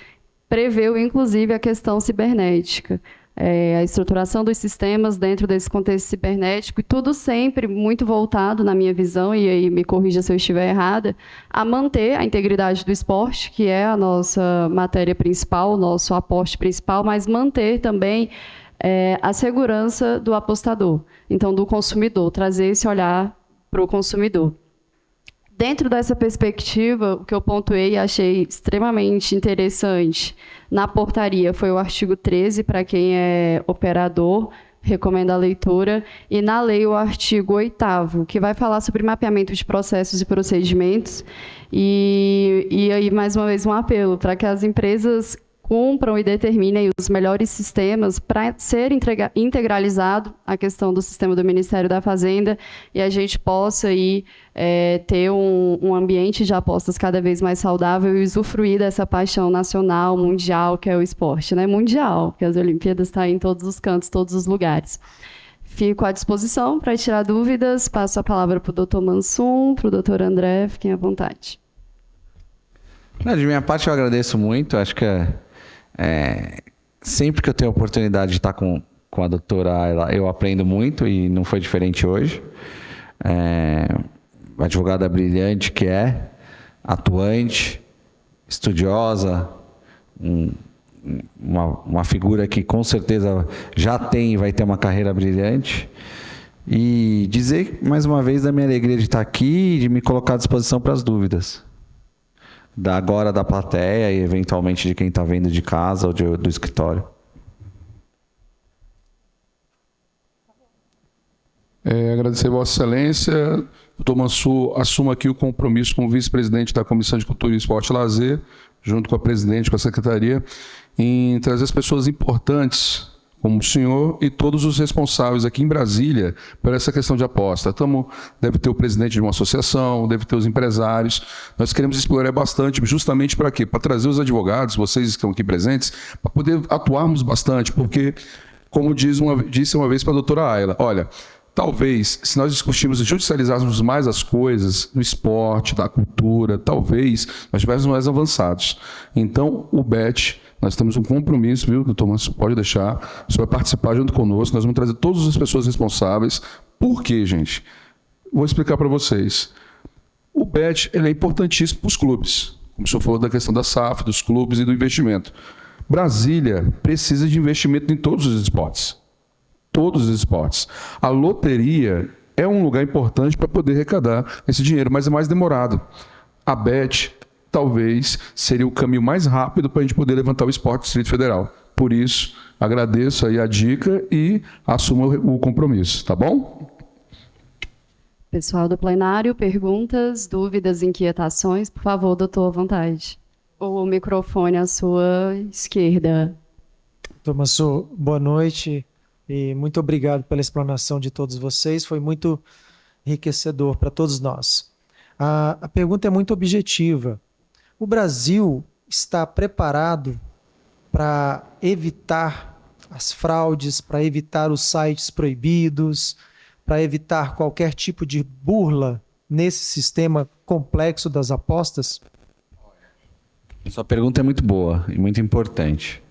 preveu, inclusive, a questão cibernética. A estruturação dos sistemas dentro desse contexto cibernético, e tudo sempre muito voltado, na minha visão, e aí me corrija se eu estiver errada, a manter a integridade do esporte, que é a nossa matéria principal, o nosso aporte principal, mas manter também a segurança do apostador, então do consumidor, trazer esse olhar para o consumidor. Dentro dessa perspectiva, o que eu pontuei e achei extremamente interessante na portaria foi o artigo 13, para quem é operador, recomendo a leitura, e na lei o artigo 8º, que vai falar sobre mapeamento de processos e procedimentos, e aí, mais uma vez, um apelo para que as empresas cumpram e determinem os melhores sistemas para ser integralizado a questão do sistema do Ministério da Fazenda e a gente possa aí, ter um ambiente de apostas cada vez mais saudável e usufruir dessa paixão nacional, mundial, que é o esporte, né? Mundial, porque as Olimpíadas estão em todos os cantos, todos os lugares. Fico à disposição para tirar dúvidas. Passo a palavra para o doutor Mansum, para o doutor André, fiquem à vontade. De minha parte, eu agradeço muito. Acho que sempre que eu tenho a oportunidade de estar com a doutora Ayla, eu aprendo muito, e não foi diferente hoje. Uma advogada brilhante que é, atuante, estudiosa, uma figura que com certeza já tem e vai ter uma carreira brilhante. E dizer mais uma vez da minha alegria de estar aqui e de me colocar à disposição para as dúvidas. Agora da plateia e eventualmente de quem está vendo de casa ou do escritório. Agradecer a Vossa Excelência. Doutor Mansur, assumo aqui o compromisso como vice-presidente da Comissão de Cultura, Esporte e Lazer, junto com a presidente, com a secretaria, em trazer as pessoas importantes, como o senhor e todos os responsáveis aqui em Brasília por essa questão de aposta. Deve ter o presidente de uma associação, deve ter os empresários. Nós queremos explorar bastante, justamente para quê? Para trazer os advogados, vocês que estão aqui presentes, para poder atuarmos bastante, porque, como disse uma vez para a doutora Ayla, olha, talvez, se nós discutirmos e judicializarmos mais as coisas do esporte, da cultura, talvez nós estivéssemos mais avançados. Então, o BET, nós temos um compromisso, viu, doutor Mansur? Pode deixar, o senhor vai participar junto conosco, nós vamos trazer todas as pessoas responsáveis. Por quê, gente? Vou explicar para vocês. O BET, ele é importantíssimo para os clubes, como o senhor falou da questão da SAF, dos clubes e do investimento. Brasília precisa de investimento em todos os esportes. Todos os esportes. A loteria é um lugar importante para poder arrecadar esse dinheiro, mas é mais demorado. A BET talvez seria o caminho mais rápido para a gente poder levantar o esporte do Distrito Federal. Por isso, agradeço aí a dica e assumo o compromisso, tá bom? Pessoal do plenário, perguntas, dúvidas, inquietações? Por favor, doutor, à vontade. O microfone à sua esquerda. Doutor Mansur, boa noite. E muito obrigado pela explanação de todos vocês, foi muito enriquecedor para todos nós. A pergunta é muito objetiva. O Brasil está preparado para evitar as fraudes, para evitar os sites proibidos, para evitar qualquer tipo de burla nesse sistema complexo das apostas? Sua pergunta é muito boa e muito importante.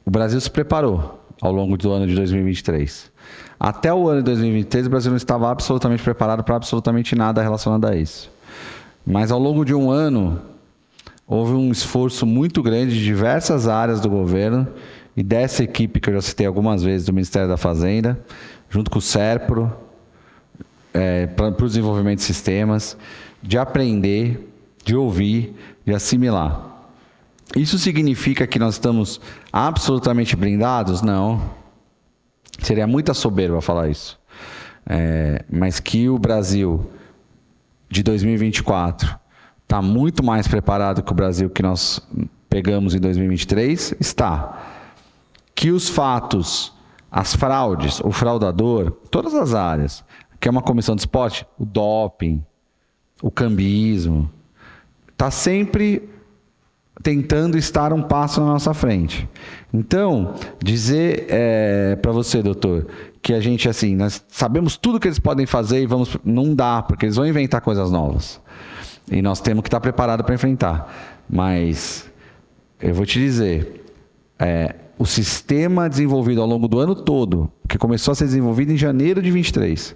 O Brasil se preparou ao longo do ano de 2023. Até o ano de 2023, o Brasil não estava absolutamente preparado para absolutamente nada relacionado a isso. Mas ao longo de um ano, houve um esforço muito grande de diversas áreas do governo e dessa equipe que eu já citei algumas vezes do Ministério da Fazenda, junto com o SERPRO, para o desenvolvimento de sistemas, de aprender, de ouvir, de assimilar. Isso significa que nós estamos absolutamente blindados? Não. Seria muita soberba falar isso. Mas que o Brasil de 2024 está muito mais preparado que o Brasil que nós pegamos em 2023? Está. Que os fatos, as fraudes, o fraudador, todas as áreas, que é uma comissão de esporte, o doping, o cambismo, está sempre tentando estar um passo na nossa frente. Então, dizer para você, doutor, que a gente, assim, nós sabemos tudo que eles podem fazer e não dá, porque eles vão inventar coisas novas. E nós temos que estar preparados para enfrentar. Mas eu vou te dizer, o sistema desenvolvido ao longo do ano todo, que começou a ser desenvolvido em janeiro de 23,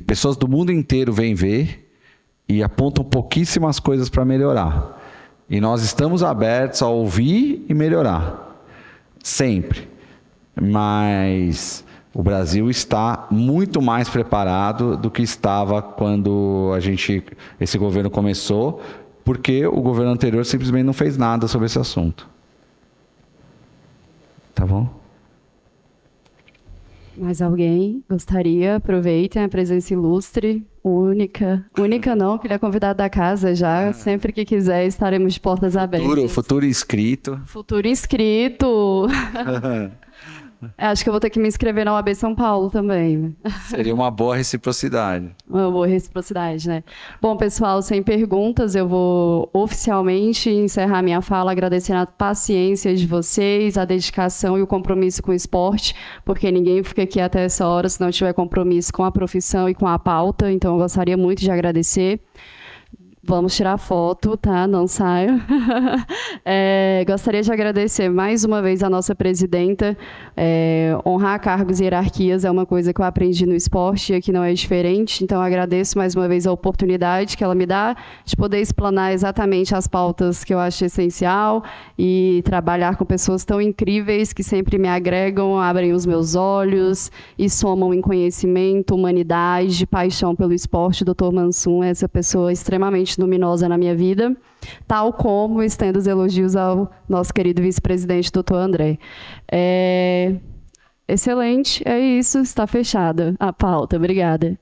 pessoas do mundo inteiro vêm ver e apontam pouquíssimas coisas para melhorar. E nós estamos abertos a ouvir e melhorar. Sempre. Mas o Brasil está muito mais preparado do que estava quando esse governo começou, porque o governo anterior simplesmente não fez nada sobre esse assunto. Tá bom? Mais alguém gostaria? Aproveitem a presença ilustre, única. Única não, que ele é convidado da casa já. Sempre que quiser, estaremos de portas abertas. Futuro inscrito. Futuro inscrito. Acho que eu vou ter que me inscrever na OAB São Paulo também. Seria uma boa reciprocidade. Uma boa reciprocidade, né? Bom, pessoal, sem perguntas, eu vou oficialmente encerrar minha fala agradecendo a paciência de vocês, a dedicação e o compromisso com o esporte, porque ninguém fica aqui até essa hora se não tiver compromisso com a profissão e com a pauta, então eu gostaria muito de agradecer. Vamos tirar foto, tá? Não saio. Gostaria de agradecer mais uma vez a nossa presidenta. Honrar cargos e hierarquias é uma coisa que eu aprendi no esporte e aqui não é diferente. Então, agradeço mais uma vez a oportunidade que ela me dá de poder explanar exatamente as pautas que eu acho essencial e trabalhar com pessoas tão incríveis que sempre me agregam, abrem os meus olhos e somam em conhecimento, humanidade, paixão pelo esporte. O Dr. Mansum é essa pessoa extremamente luminosa na minha vida, tal como estendo os elogios ao nosso querido vice-presidente, Dr. André. Excelente, é isso, está fechada a pauta. Obrigada.